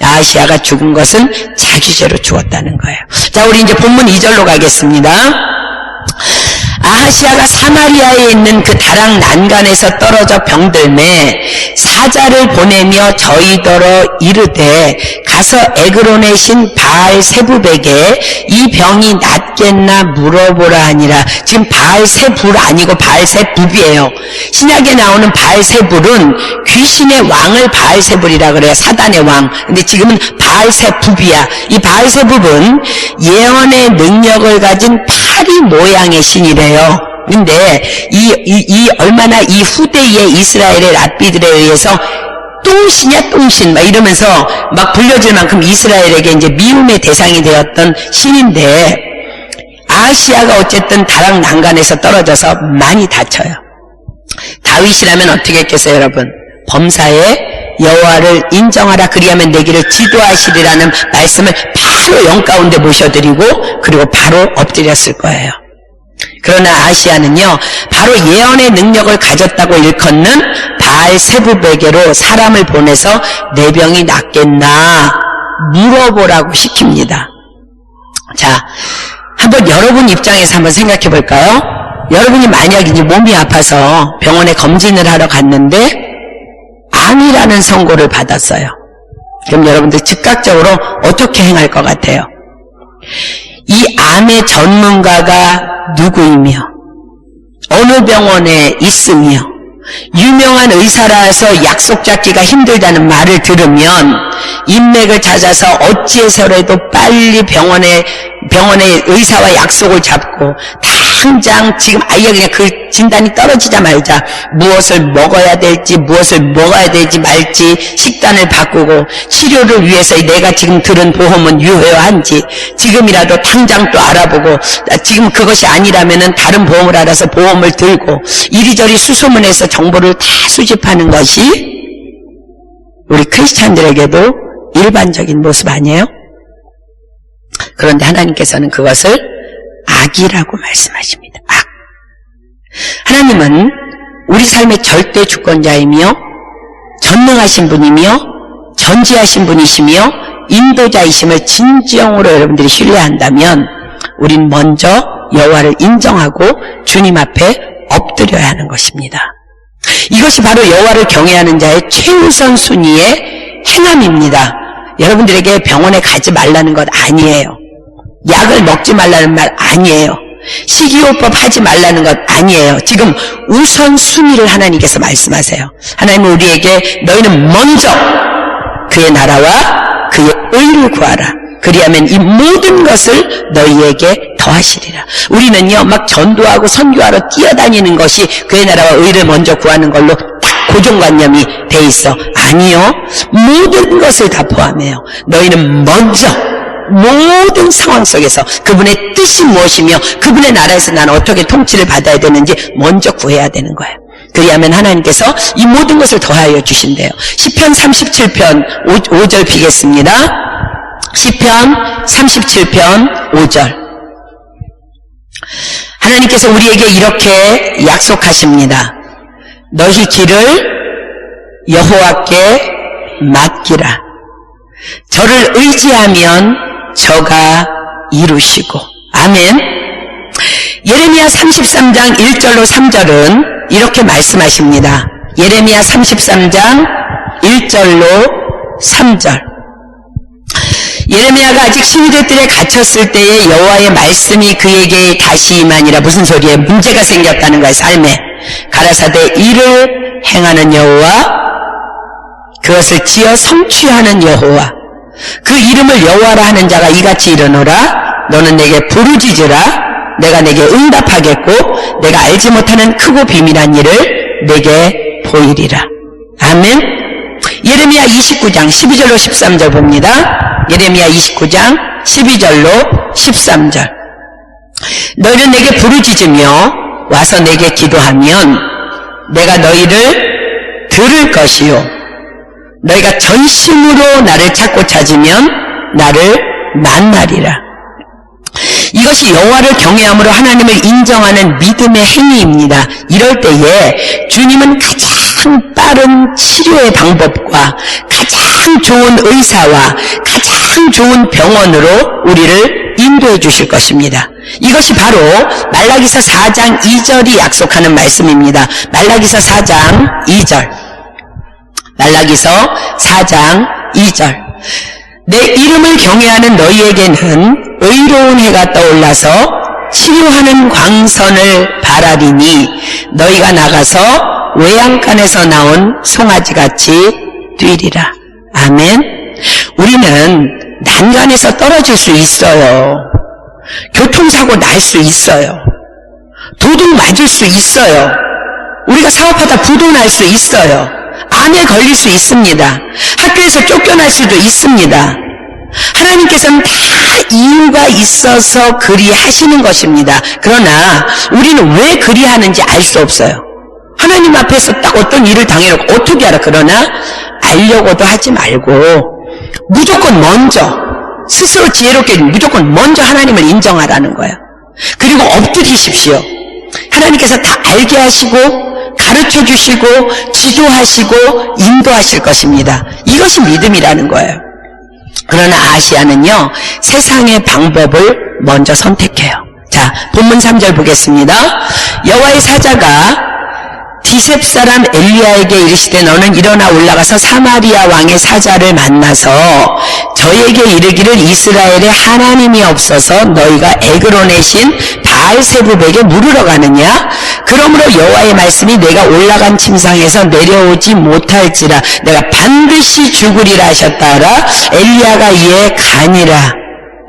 아하시야가 죽은 것은 자기 죄로 죽었다는 거예요. 자, 우리 이제 본문 2절로 가겠습니다. 아하시야가 사마리아에 있는 그 다락 난간에서 떨어져 병들매 사자를 보내며 저희더러 이르되 가서 에그론의 신 바알세불에게 이 병이 낫겠나 물어보라 하니라. 지금 바알세불 아니고 바알세불이에요. 신약에 나오는 바알세불은 귀신의 왕을 바알세불이라 그래요. 사단의 왕. 근데 지금은 바알세불이야. 이 바알세불은 예언의 능력을 가진 파리 모양의 신이래요. 근데 얼마나 이 후대의 이스라엘의 랍비들에 의해서 똥신이야 똥신 막 이러면서 막 불려질 만큼 이스라엘에게 이제 미움의 대상이 되었던 신인데, 아하시야가 어쨌든 다락 난간에서 떨어져서 많이 다쳐요. 다윗이라면 어떻게 했겠어요, 여러분? 범사에 여호와를 인정하라 그리하면 내기를 지도하시리라는 말씀을 바로 영 가운데 모셔드리고 그리고 바로 엎드렸을 거예요. 그러나 아하시야는요, 바로 예언의 능력을 가졌다고 일컫는 바알세불에게로 사람을 보내서 내 병이 낫겠나 물어보라고 시킵니다. 자, 한번 여러분 입장에서 한번 생각해 볼까요? 여러분이 만약 이제 몸이 아파서 병원에 검진을 하러 갔는데 암이라는 선고를 받았어요. 그럼 여러분들 즉각적으로 어떻게 행할 것 같아요? 이 암의 전문가가 누구이며 어느 병원에 있으며 유명한 의사라서 약속 잡기가 힘들다는 말을 들으면 인맥을 찾아서 어찌해서라도 빨리 병원에 의사와 약속을 잡고 당장 지금 아예 그냥 그 진단이 떨어지자마자 무엇을 먹어야 될지 말지 식단을 바꾸고 치료를 위해서 내가 지금 들은 보험은 유효한지 지금이라도 당장 또 알아보고 지금 그것이 아니라면은 다른 보험을 알아서 보험을 들고 이리저리 수소문해서 정보를 다 수집하는 것이 우리 크리스찬들에게도 일반적인 모습 아니에요? 그런데 하나님께서는 그것을 악이라고 말씀하십니다. 악. 하나님은 우리 삶의 절대 주권자이며 전능하신 분이며 전지하신 분이시며 인도자이심을 진정으로 여러분들이 신뢰한다면 우린 먼저 여호와를 인정하고 주님 앞에 엎드려야 하는 것입니다. 이것이 바로 여호와를 경외하는 자의 최우선 순위의 행함입니다. 여러분들에게 병원에 가지 말라는 것 아니에요. 약을 먹지 말라는 말 아니에요. 식이요법 하지 말라는 것 아니에요. 지금 우선순위를 하나님께서 말씀하세요. 하나님은 우리에게 너희는 먼저 그의 나라와 그의 의를 구하라. 그리하면 이 모든 것을 너희에게 더하시리라. 우리는요 막 전도하고 선교하러 뛰어다니는 것이 그의 나라와 의를 먼저 구하는 걸로 딱 고정관념이 돼 있어. 아니요, 모든 것을 다 포함해요. 너희는 먼저 모든 상황 속에서 그분의 뜻이 무엇이며 그분의 나라에서 나는 어떻게 통치를 받아야 되는지 먼저 구해야 되는 거예요. 그리하면 하나님께서 이 모든 것을 더하여 주신대요. 시편 37편 5절 비겠습니다. 시편 37편 5절. 하나님께서 우리에게 이렇게 약속하십니다. 너희 길을 여호와께 맡기라. 저를 의지하면 저가 이루시고. 아멘. 예레미야 33장 1절로 3절은 이렇게 말씀하십니다. 예레미야 33장 1절로 3절. 예레미야가 아직 시위대 뜰에 갇혔을 때에 여호와의 말씀이 그에게 다시 임하니라. 무슨 소리에 문제가 생겼다는 거예요. 삶에. 가라사대 이를 행하는 여호와, 그것을 지어 성취하는 여호와, 그 이름을 여호와라 하는 자가 이같이 이르노라. 너는 내게 부르짖으라. 내가 내게 응답하겠고 내가 알지 못하는 크고 비밀한 일을 내게 보이리라. 아멘. 예레미야 29장 12절로 13절 봅니다. 예레미야 29장 12절로 13절. 너희는 내게 부르짖으며 와서 내게 기도하면 내가 너희를 들을 것이요 너희가 전심으로 나를 찾고 찾으면 나를 만나리라. 이것이 여호와를 경외함으로 하나님을 인정하는 믿음의 행위입니다. 이럴 때에 주님은 가장 빠른 치료의 방법과 가장 좋은 의사와 가장 좋은 병원으로 우리를 인도해 주실 것입니다. 이것이 바로 말라기서 4장 2절이 약속하는 말씀입니다. 말라기서 4장 2절. 말라기서 4장 2절. 내 이름을 경외하는 너희에게는 의로운 해가 떠올라서 치료하는 광선을 바라리니 너희가 나가서 외양간에서 나온 송아지같이 뛰리라. 아멘. 우리는 난간에서 떨어질 수 있어요. 교통사고 날 수 있어요. 도둑 맞을 수 있어요. 우리가 사업하다 부도날 수 있어요. 암에 걸릴 수 있습니다. 학교에서 쫓겨날 수도 있습니다. 하나님께서는 다 이유가 있어서 그리하시는 것입니다. 그러나 우리는 왜 그리하는지 알 수 없어요. 하나님 앞에서 딱 어떤 일을 당해놓고 어떻게 알아? 그러나 알려고도 하지 말고 무조건 먼저 스스로 지혜롭게 무조건 먼저 하나님을 인정하라는 거예요. 그리고 엎드리십시오. 하나님께서 다 알게 하시고 가르쳐 주시고 지도하시고 인도하실 것입니다. 이것이 믿음이라는 거예요. 그러나 아시아는요, 세상의 방법을 먼저 선택해요. 자, 본문 3절 보겠습니다. 여호와의 사자가 디셉 사람 엘리야에게 이르시되 너는 일어나 올라가서 사마리아 왕의 사자를 만나서 저에게 이르기를 이스라엘에 하나님이 없어서 너희가 에그론의 신 바알세붑에게 물으러 가느냐? 그러므로 여호와의 말씀이 내가 올라간 침상에서 내려오지 못할지라 내가 반드시 죽으리라 하셨다 하라. 엘리야가 이에 가니라.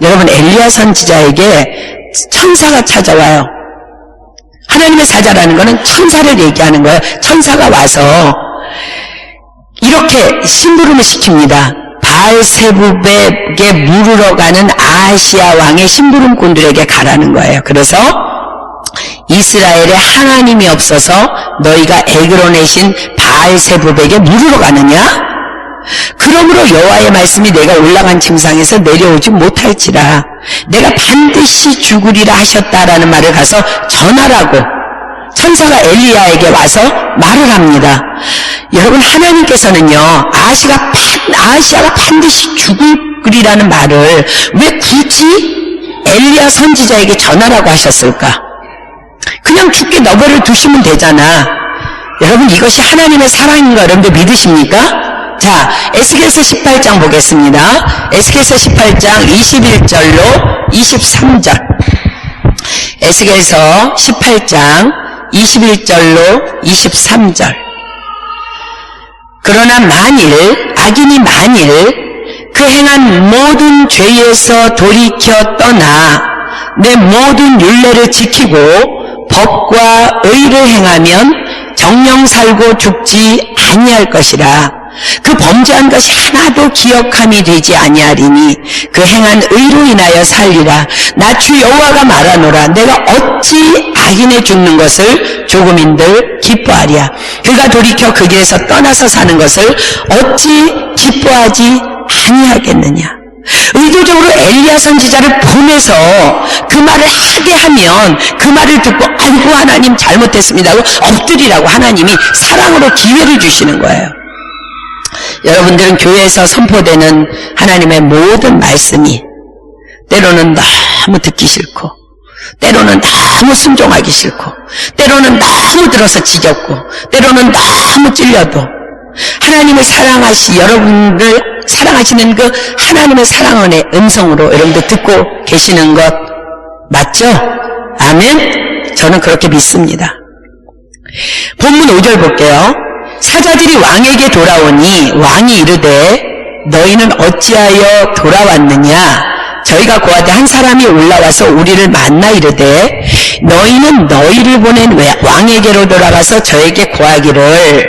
여러분, 엘리야 선지자에게 천사가 찾아와요. 하나님의 사자라는 것은 천사를 얘기하는 거예요. 천사가 와서 이렇게 심부름을 시킵니다. 바알세붑에게 물으러 가는 아하시아 왕의 심부름꾼들에게 가라는 거예요. 그래서 이스라엘에 하나님이 없어서 너희가 에그론의 신 바알세붑에게 물으러 가느냐? 그러므로 여호와의 말씀이 내가 올라간 침상에서 내려오지 못할지라 내가 반드시 죽으리라 하셨다라는 말을 가서 전하라고 천사가 엘리야에게 와서 말을 합니다. 여러분, 하나님께서는요, 아하시아가 반드시 죽으리라는 말을 왜 굳이 엘리야 선지자에게 전하라고 하셨을까? 그냥 죽게 너버려 두시면 되잖아. 여러분, 이것이 하나님의 사랑인 거 여러분들 믿으십니까? 자, 에스겔서 18장 보겠습니다. 에스겔서 18장 21절로 23절. 에스겔서 18장 21절로 23절. 그러나 악인이 만일 그 행한 모든 죄에서 돌이켜 떠나 내 모든 율례를 지키고 법과 의를 행하면 정령 살고 죽지 아니할 것이라. 그 범죄한 것이 하나도 기억함이 되지 아니하리니 그 행한 의로 인하여 살리라. 나 주 여호와가 말하노라. 내가 어찌 악인의 죽는 것을 조금인들 기뻐하랴. 그가 돌이켜 그 길에서 떠나서 사는 것을 어찌 기뻐하지 아니하겠느냐. 의도적으로 엘리야 선지자를 보내서 그 말을 하게 하면 그 말을 듣고 아이고 하나님 잘못했습니다 하고 엎드리라고 하나님이 사랑으로 기회를 주시는 거예요. 여러분들은 교회에서 선포되는 하나님의 모든 말씀이 때로는 너무 듣기 싫고 때로는 너무 순종하기 싫고 때로는 너무 들어서 지겹고 때로는 너무 찔려도 하나님을 여러분들 사랑하시는 그 하나님의 사랑의 음성으로 여러분들 듣고 계시는 것 맞죠? 아멘? 저는 그렇게 믿습니다. 본문 5절 볼게요. 사자들이 왕에게 돌아오니 왕이 이르되 너희는 어찌하여 돌아왔느냐? 저희가 고하되 한 사람이 올라와서 우리를 만나 이르되 너희는 너희를 보낸 왕에게로 돌아가서 저에게 고하기를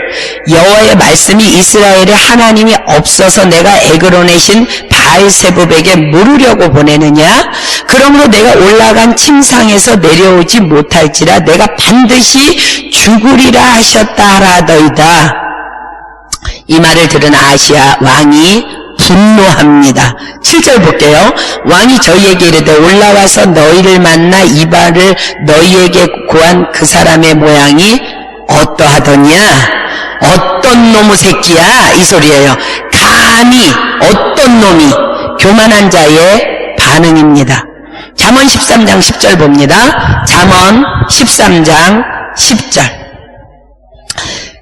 여호와의 말씀이 이스라엘의 하나님이 없어서 내가 애굽으로 내신 바알세불에게 물으려고 보내느냐? 그러므로 내가 올라간 침상에서 내려오지 못할지라 내가 반드시 죽으리라 하셨다 하라더이다. 이 말을 들은 아하시야 왕이 분노합니다. 7절 볼게요. 왕이 저희에게 이르되 올라와서 너희를 만나 이 말을 너희에게 고한 그 사람의 모양이 어떠하더냐? 어떤 놈의 새끼야? 이 소리예요. 감히 어떤 놈이? 교만한 자의 반응입니다. 잠언 13장 10절 봅니다. 잠언 13장 10절.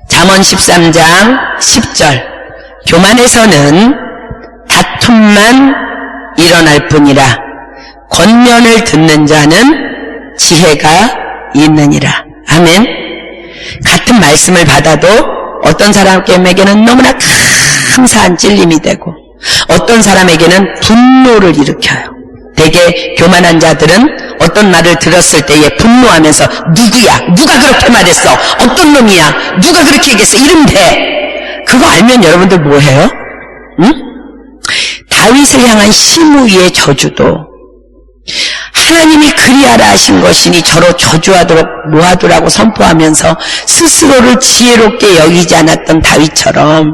잠언 13장 10절. 교만에서는 다툼만 일어날 뿐이라 권면을 듣는 자는 지혜가 있느니라. 아멘. 같은 말씀을 받아도 어떤 사람에게는 너무나 감사한 찔림이 되고 어떤 사람에게는 분노를 일으켜요. 대개 교만한 자들은 어떤 말을 들었을 때에 분노하면서 누구야? 누가 그렇게 말했어? 어떤 놈이야? 누가 그렇게 얘기했어? 이러면 돼. 그거 알면 여러분들 뭐해요? 응? 다윗을 향한 시므이의 저주도 하나님이 그리하라 하신 것이니 저로 저주하도록 노하두라고 선포하면서 스스로를 지혜롭게 여기지 않았던 다윗처럼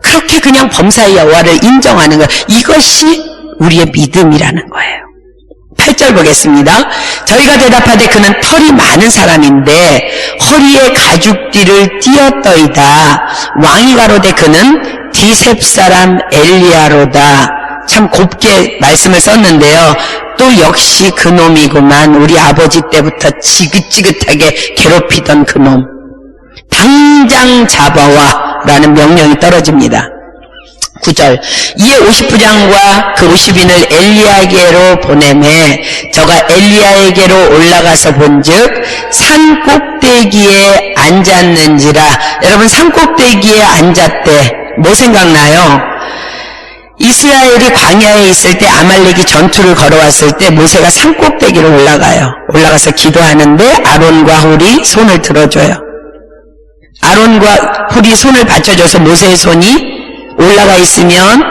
그렇게 그냥 범사의 여호와를 인정하는 것, 이것이 우리의 믿음이라는 거예요. 8절 보겠습니다. 저희가 대답하되 그는 털이 많은 사람인데 허리에 가죽띠를 띄었더이다. 왕이 가로되 그는 디셉 사람 엘리야로다. 참 곱게 말씀을 썼는데요. 또 역시 그 놈이구만. 우리 아버지 때부터 지긋지긋하게 괴롭히던 그 놈. 당장 잡아와 라는 명령이 떨어집니다. 9절. 이에 50부장과 그 50인을 엘리야에게로 보내매 저가 엘리야에게로 올라가서 본즉 산 꼭대기에 앉았는지라. 여러분, 산 꼭대기에 앉았대. 뭐 생각나요? 이스라엘이 광야에 있을 때 아말렉이 전투를 걸어왔을 때 모세가 산 꼭대기로 올라가요. 올라가서 기도하는데 아론과 홀이 손을 들어줘요. 아론과 홀이 손을 받쳐줘서 모세의 손이 올라가 있으면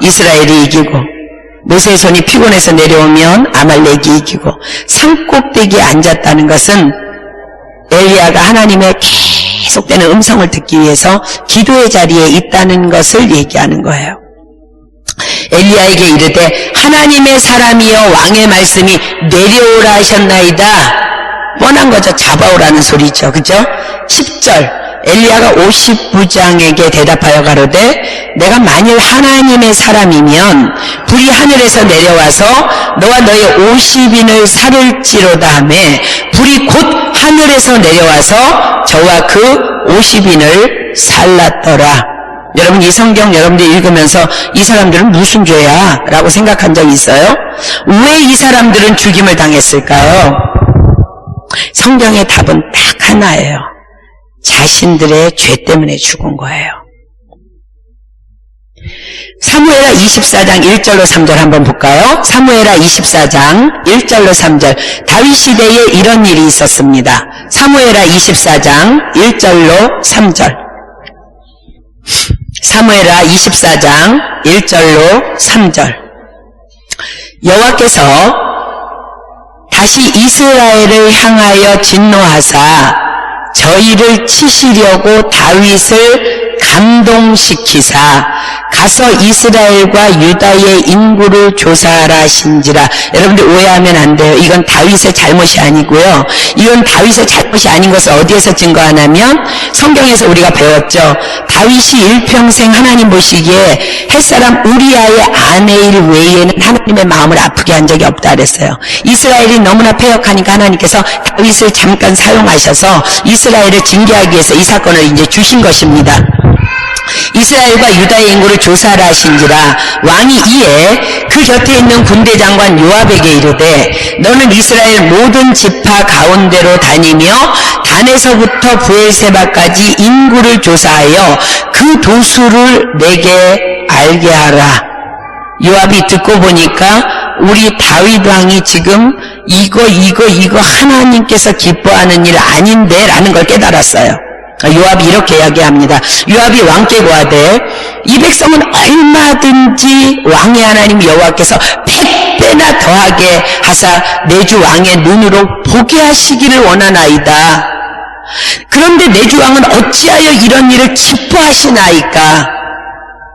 이스라엘이 이기고 모세의 손이 피곤해서 내려오면 아말렉이 이기고 산 꼭대기에 앉았다는 것은 엘리야가 하나님의 계속되는 음성을 듣기 위해서 기도의 자리에 있다는 것을 얘기하는 거예요. 엘리야에게 이르되 하나님의 사람이여 왕의 말씀이 내려오라 하셨나이다. 뻔한 거죠. 잡아오라는 소리죠. 그죠? 10절. 엘리야가 50부장에게 대답하여 가로되 내가 만일 하나님의 사람이면 불이 하늘에서 내려와서 너와 너의 50인을 살을지로다 하며 불이 곧 하늘에서 내려와서 저와 그 50인을 살랐더라. 여러분, 이 성경 여러분들이 읽으면서 이 사람들은 무슨 죄야? 라고 생각한 적 있어요? 왜 이 사람들은 죽임을 당했을까요? 성경의 답은 딱 하나예요. 자신들의 죄 때문에 죽은 거예요. 사무엘하 24장 1절로 3절 한번 볼까요? 사무엘하 24장 1절로 3절. 다윗 시대에 이런 일이 있었습니다. 사무엘하 24장 1절로 3절. 사무엘하 24장 1절로 3절. 여호와께서 다시 이스라엘을 향하여 진노하사 저희를 치시려고 다윗을 감동시키사 가서 이스라엘과 유다의 인구를 조사하라 하신지라. 여러분들 오해하면 안 돼요. 이건 다윗의 잘못이 아니고요. 이건 다윗의 잘못이 아닌 것을 어디에서 증거하냐면 성경에서 우리가 배웠죠. 다윗이 일평생 하나님 보시기에 햇사람 우리아의 아내일 외에는 하나님의 마음을 아프게 한 적이 없다 그랬어요. 이스라엘이 너무나 패역하니까 하나님께서 다윗을 잠깐 사용하셔서 이스라엘을 징계하기 위해서 이 사건을 이제 주신 것입니다. 이스라엘과 유다의 인구를 조사하라 하신지라. 왕이 이에 그 곁에 있는 군대 장관 요압에게 이르되 너는 이스라엘 모든 지파 가운데로 다니며 단에서부터 브엘세바까지 인구를 조사하여 그 도수를 내게 알게 하라. 요압이 듣고 보니까 우리 다윗 왕이 지금 이거 하나님께서 기뻐하는 일 아닌데 라는 걸 깨달았어요. 요압이 이렇게 이야기합니다. 요압이 왕께 고하되 이 백성은 얼마든지 왕의 하나님 여호와께서 100배나 더하게 하사 내 주 왕의 눈으로 보게 하시기를 원하나이다. 그런데 내 주 왕은 어찌하여 이런 일을 기뻐하시나이까?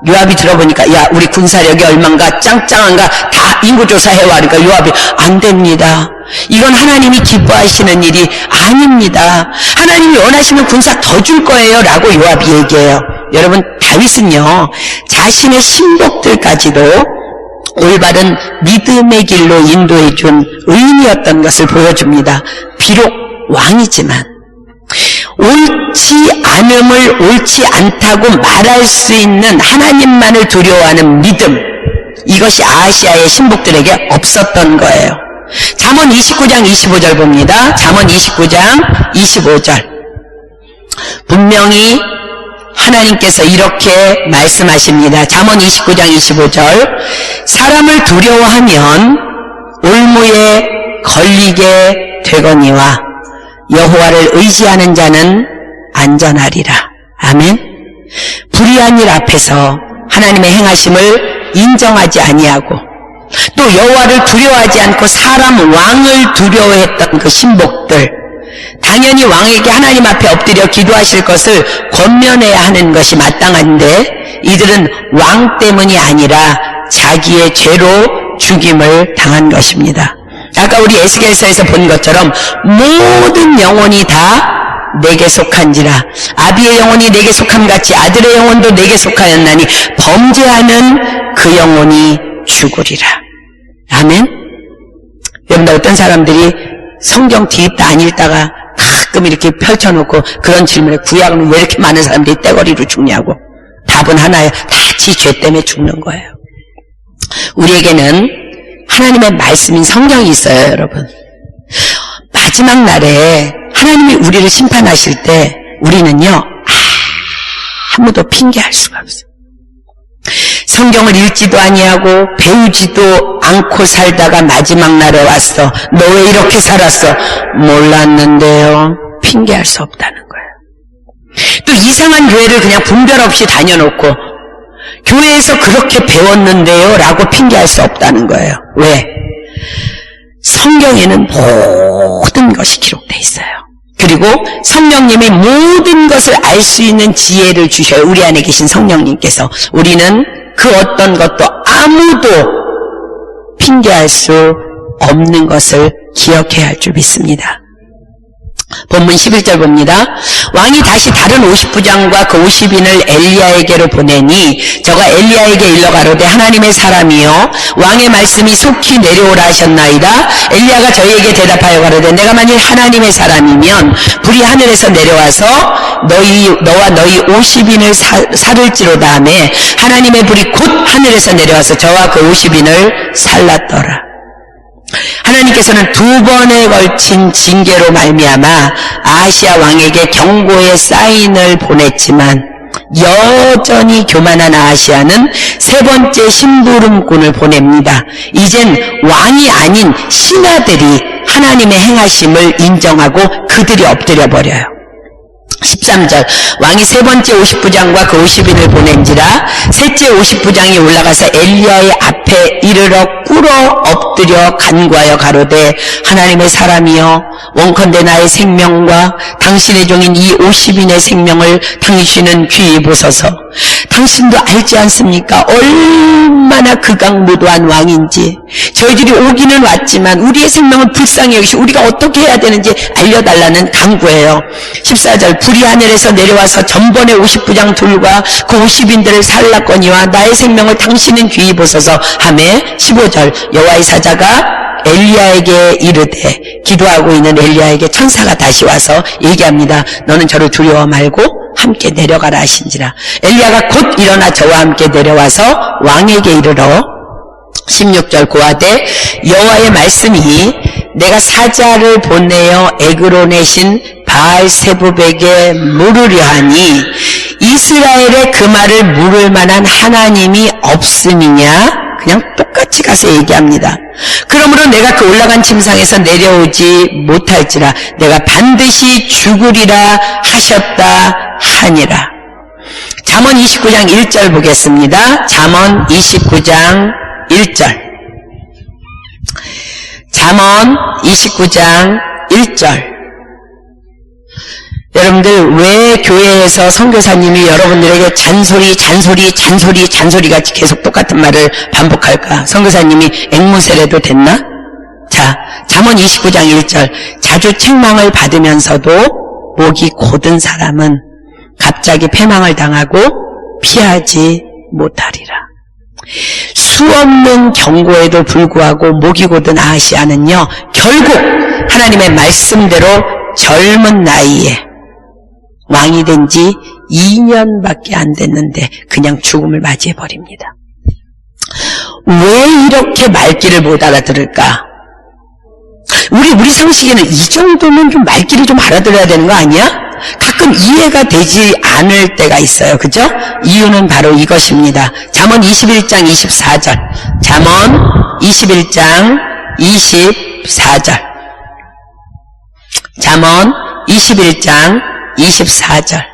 요압이 들어보니까 야 우리 군사력이 얼만가 짱짱한가 다 인구조사해와. 그러니까 요압이 안 됩니다. 이건 하나님이 기뻐하시는 일이 아닙니다. 하나님이 원하시면 군사 더 줄 거예요 라고 요압이 얘기해요. 여러분 다윗은요 자신의 신복들까지도 올바른 믿음의 길로 인도해준 의인이었던 것을 보여줍니다. 비록 왕이지만 옳지 않음을 옳지 않다고 말할 수 있는 하나님만을 두려워하는 믿음, 이것이 아하시아의 신복들에게 없었던 거예요. 잠언 29장 25절 봅니다. 잠언 29장 25절. 분명히 하나님께서 이렇게 말씀하십니다. 잠언 29장 25절. 사람을 두려워하면 올무에 걸리게 되거니와 여호와를 의지하는 자는 안전하리라. 아멘. 불의한 일 앞에서 하나님의 행하심을 인정하지 아니하고 또 여호와를 두려워하지 않고 사람 왕을 두려워했던 그 신복들, 당연히 왕에게 하나님 앞에 엎드려 기도하실 것을 권면해야 하는 것이 마땅한데 이들은 왕 때문이 아니라 자기의 죄로 죽임을 당한 것입니다. 아까 우리 에스겔서에서 본 것처럼 모든 영혼이 다 내게 속한지라 아비의 영혼이 내게 속함같이 아들의 영혼도 내게 속하였나니 범죄하는 그 영혼이 죽으리라. 아멘. 여러분 어떤 사람들이 성경 뒤입다 안 읽다가 가끔 이렇게 펼쳐놓고 그런 질문에 구약은 왜 이렇게 많은 사람들이 떼거리로 죽냐고. 답은 하나예요. 다 지 죄 때문에 죽는 거예요. 우리에게는 하나님의 말씀인 성경이 있어요, 여러분. 마지막 날에 하나님이 우리를 심판하실 때 우리는요, 아무도 핑계할 수가 없어요. 성경을 읽지도 아니하고 배우지도 않고 살다가 마지막 날에 왔어. 너 왜 이렇게 살았어? 몰랐는데요. 핑계할 수 없다는 거예요. 또 이상한 교회를 그냥 분별 없이 다녀놓고 교회에서 그렇게 배웠는데요 라고 핑계할 수 없다는 거예요. 왜? 성경에는 모든 것이 기록되어 있어요. 그리고 성령님이 모든 것을 알 수 있는 지혜를 주셔요. 우리 안에 계신 성령님께서. 우리는 그 어떤 것도 아무도 핑계할 수 없는 것을 기억해야 할 줄 믿습니다. 본문 11절 봅니다. 왕이 다시 다른 50부장과 그 50인을 엘리야에게로 보내니 저가 엘리야에게 일러 가로되 하나님의 사람이여 왕의 말씀이 속히 내려오라 하셨나이다. 엘리야가 저희에게 대답하여 가로되 내가 만일 하나님의 사람이면 불이 하늘에서 내려와서 너와 너희 50인을 살을지로다 하며 하나님의 불이 곧 하늘에서 내려와서 저와 그 50인을 살랐더라. 하나님께서는 2번에 걸친 징계로 말미암아 아하시아 왕에게 경고의 사인을 보냈지만 여전히 교만한 아하시아는 3번째 심부름꾼을 보냅니다. 이젠 왕이 아닌 신하들이 하나님의 행하심을 인정하고 그들이 엎드려 버려요. 13절 왕이 3번째 50부장과 그 50인을 보낸지라 셋째 50부장이 올라가서 엘리야의 앞에 이르러 꿇어 엎드려 간구하여 가로되 하나님의 사람이여 원컨대 나의 생명과 당신의 종인 이 50인의 생명을 당신은 귀히 보소서. 당신도 알지 않습니까? 얼마나 극악무도한 왕인지. 저희들이 오기는 왔지만 우리의 생명을 불쌍히 여기시 우리가 어떻게 해야 되는지 알려달라는 간구예요. 14절 불이 하늘에서 내려와서 전번에 50부장 둘과 그 50인들을 살랐거니와 나의 생명을 당신은 귀히 보소서 하며 15절 여호와의 사자가 엘리야에게 이르되 기도하고 있는 엘리야에게 천사가 다시 와서 얘기합니다. 너는 저를 두려워 말고 함께 내려가라 하신지라. 엘리야가 곧 일어나 저와 함께 내려와서 왕에게 이르러 16절 고하되 여호와의 말씀이 내가 사자를 보내어 에그론의 신 바알세붑에게 물으려 하니 이스라엘의 그 말을 물을 만한 하나님이 없음이냐? 그냥 똑같이 가서 얘기합니다. 그러므로 내가 그 올라간 침상에서 내려오지 못할지라 내가 반드시 죽으리라 하셨다 하니라. 잠언 29장 1절 보겠습니다. 잠언 29장 1절. 잠언 29장 1절. 여러분들 왜 교회에서 선교사님이 여러분들에게 잔소리가 계속 똑같은 말을 반복할까? 선교사님이 앵무새라도 됐나? 자, 잠언 29장 1절. 자주 책망을 받으면서도 목이 곧은 사람은 갑자기 패망을 당하고 피하지 못하리라. 수없는 경고에도 불구하고 목이 곧은 아하시아는요, 결국 하나님의 말씀대로 젊은 나이에 왕이 된 지 2년밖에 안 됐는데 그냥 죽음을 맞이해버립니다. 왜 이렇게 말귀를 못 알아들을까? 우리 상식에는 이 정도면 좀 말귀를 좀 알아들어야 되는 거 아니야? 가끔 이해가 되지 않을 때가 있어요. 그죠? 이유는 바로 이것입니다. 잠언 21장 24절. 잠언 21장 24절. 잠언 21장 24절.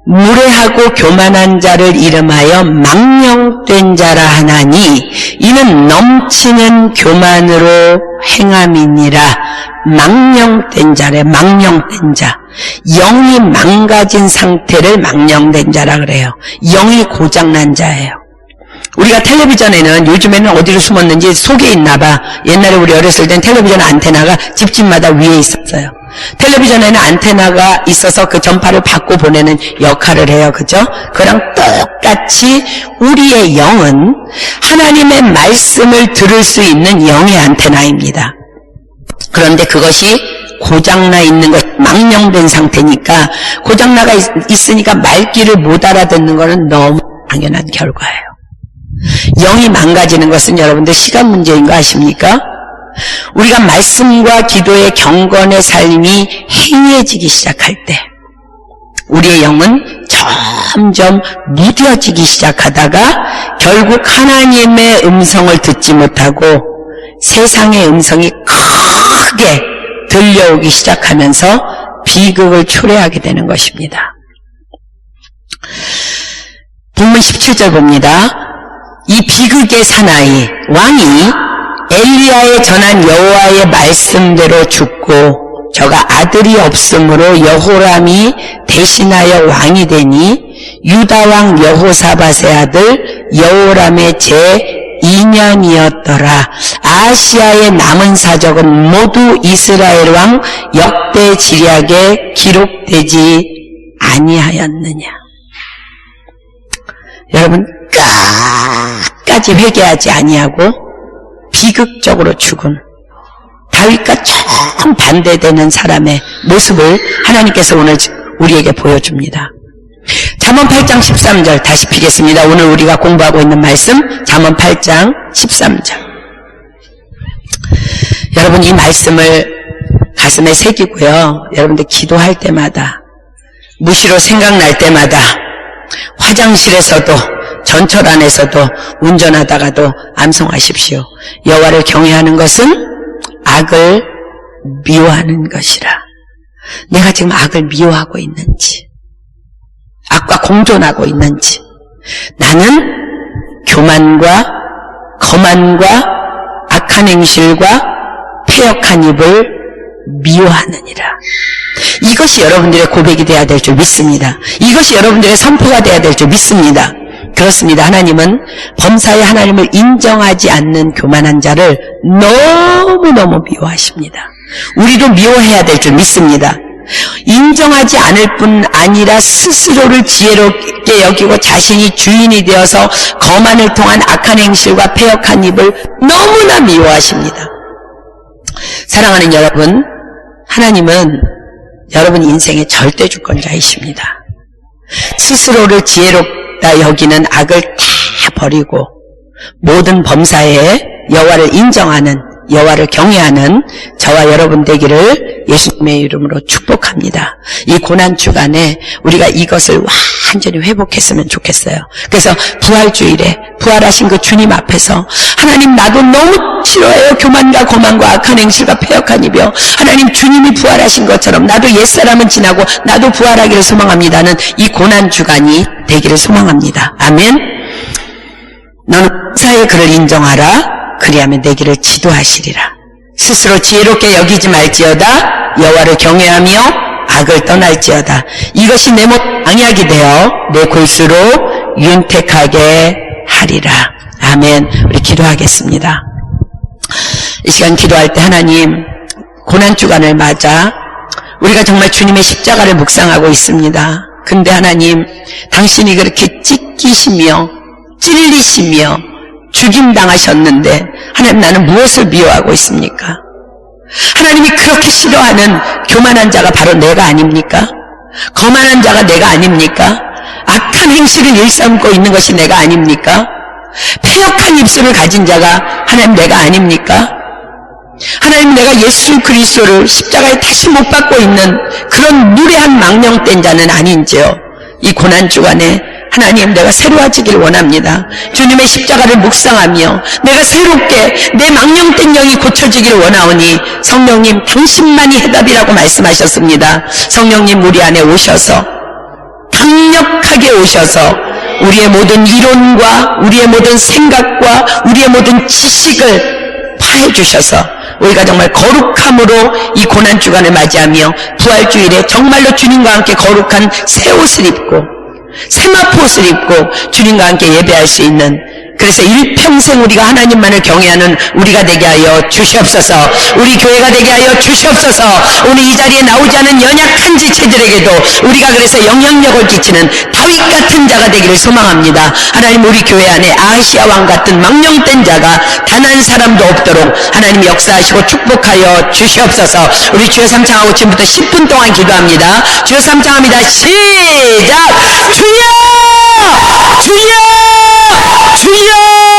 무례하고 교만한 자를 이름하여 망령된 자라 하나니 이는 넘치는 교만으로 행함이니라. 망령된 자래. 망령된 자. 영이 망가진 상태를 망령된 자라 그래요. 영이 고장난 자예요. 우리가 텔레비전에는 요즘에는 어디로 숨었는지 속에 있나 봐. 옛날에 우리 어렸을 땐 텔레비전 안테나가 집집마다 위에 있었어요. 텔레비전에는 안테나가 있어서 그 전파를 받고 보내는 역할을 해요. 그죠? 그랑 똑같이 우리의 영은 하나님의 말씀을 들을 수 있는 영의 안테나입니다. 그런데 그것이 고장나 있는 것, 망령된 상태니까, 고장나가 있으니까 말귀를 못 알아듣는 것은 너무 당연한 결과예요. 영이 망가지는 것은 여러분들 시간 문제인 거 아십니까? 우리가 말씀과 기도의 경건의 삶이 해이해지기 시작할 때 우리의 영은 점점 무뎌지기 시작하다가 결국 하나님의 음성을 듣지 못하고 세상의 음성이 크게 들려오기 시작하면서 비극을 초래하게 되는 것입니다. 본문 17절 봅니다. 이 비극의 사나이 왕이 엘리야에 전한 여호와의 말씀대로 죽고 저가 아들이 없으므로 여호람이 대신하여 왕이 되니 유다 왕 여호사밧의 아들 여호람의 제2년이었더라. 아시아의 남은 사적은 모두 이스라엘 왕 역대 지략에 기록되지 아니하였느냐. 여러분, 끝까지 회개하지 아니하고 비극적으로 죽은 다윗과 정반대되는 사람의 모습을 하나님께서 오늘 우리에게 보여줍니다. 잠언 8장 13절 다시 피겠습니다. 오늘 우리가 공부하고 있는 말씀 잠언 8장 13절. 여러분 이 말씀을 가슴에 새기고요. 여러분들 기도할 때마다 무시로 생각날 때마다 화장실에서도 전철 안에서도 운전하다가도 암송하십시오. 여호와를 경외하는 것은 악을 미워하는 것이라. 내가 지금 악을 미워하고 있는지, 악과 공존하고 있는지, 나는 교만과 거만과 악한 행실과 패역한 입을 미워하느니라. 이것이 여러분들의 고백이 돼야 될 줄 믿습니다. 이것이 여러분들의 선포가 돼야 될 줄 믿습니다. 그렇습니다. 하나님은 범사에 하나님을 인정하지 않는 교만한 자를 너무너무 미워하십니다. 우리도 미워해야 될 줄 믿습니다. 인정하지 않을 뿐 아니라 스스로를 지혜롭게 여기고 자신이 주인이 되어서 거만을 통한 악한 행실과 패역한 입을 너무나 미워하십니다. 사랑하는 여러분, 하나님은 여러분 인생의 절대 주권자이십니다. 스스로를 지혜롭다 여기는 악을 다 버리고 모든 범사에 여호와를 인정하는, 여호와를 경외하는 저와 여러분 되기를 예수님의 이름으로 축복합니다. 이 고난 주간에 우리가 이것을 완전히 회복했으면 좋겠어요. 그래서 부활주일에 부활하신 그 주님 앞에서 하나님, 나도 너무 싫어해요. 교만과 거만과 악한 행실과 패역한 이병. 하나님, 주님이 부활하신 것처럼 나도 옛사람은 지나고 나도 부활하기를 소망합니다는 이 고난 주간이 되기를 소망합니다. 아멘. 너는 사의 그를 인정하라. 그리하면 내 길을 지도하시리라. 스스로 지혜롭게 여기지 말지어다. 여호와를 경외하며 악을 떠날지어다. 이것이 내 못 양약이 되어 내 골수로 윤택하게 하리라. 아멘. 우리 기도하겠습니다. 이 시간 기도할 때 하나님, 고난주간을 맞아 우리가 정말 주님의 십자가를 묵상하고 있습니다. 근데 하나님, 당신이 그렇게 찢기시며 찔리시며 죽임당하셨는데 하나님, 나는 무엇을 미워하고 있습니까? 하나님이 그렇게 싫어하는 교만한 자가 바로 내가 아닙니까? 거만한 자가 내가 아닙니까? 악한 행실을 일삼고 있는 것이 내가 아닙니까? 패역한 입술을 가진 자가 하나님 내가 아닙니까? 하나님, 내가 예수 그리스도를 십자가에 다시 못 박고 있는 그런 무례한 망령된 자는 아닌지요? 이 고난주간에 하나님, 내가 새로워지길 원합니다. 주님의 십자가를 묵상하며 내가 새롭게 내 망령된 영이 고쳐지길 원하오니 성령님, 당신만이 해답이라고 말씀하셨습니다. 성령님, 우리 안에 오셔서 강력하게 오셔서 우리의 모든 이론과 우리의 모든 생각과 우리의 모든 지식을 파해주셔서 우리가 정말 거룩함으로 이 고난주간을 맞이하며 부활주일에 정말로 주님과 함께 거룩한 새 옷을 입고 세마포옷을 입고 주님과 함께 예배할 수 있는, 그래서 일평생 우리가 하나님만을 경외하는 우리가 되게 하여 주시옵소서. 우리 교회가 되게 하여 주시옵소서. 오늘 이 자리에 나오지 않은 연약한 지체들에게도 우리가 그래서 영향력을 끼치는 다윗 같은 자가 되기를 소망합니다. 하나님, 우리 교회 안에 아하시아 왕 같은 망령된 자가 단 한 사람도 없도록 하나님 역사하시고 축복하여 주시옵소서. 우리 주여 삼창하고 지금부터 10분 동안 기도합니다. 주여 삼창합니다. 시작! 주여! 주여! 주여!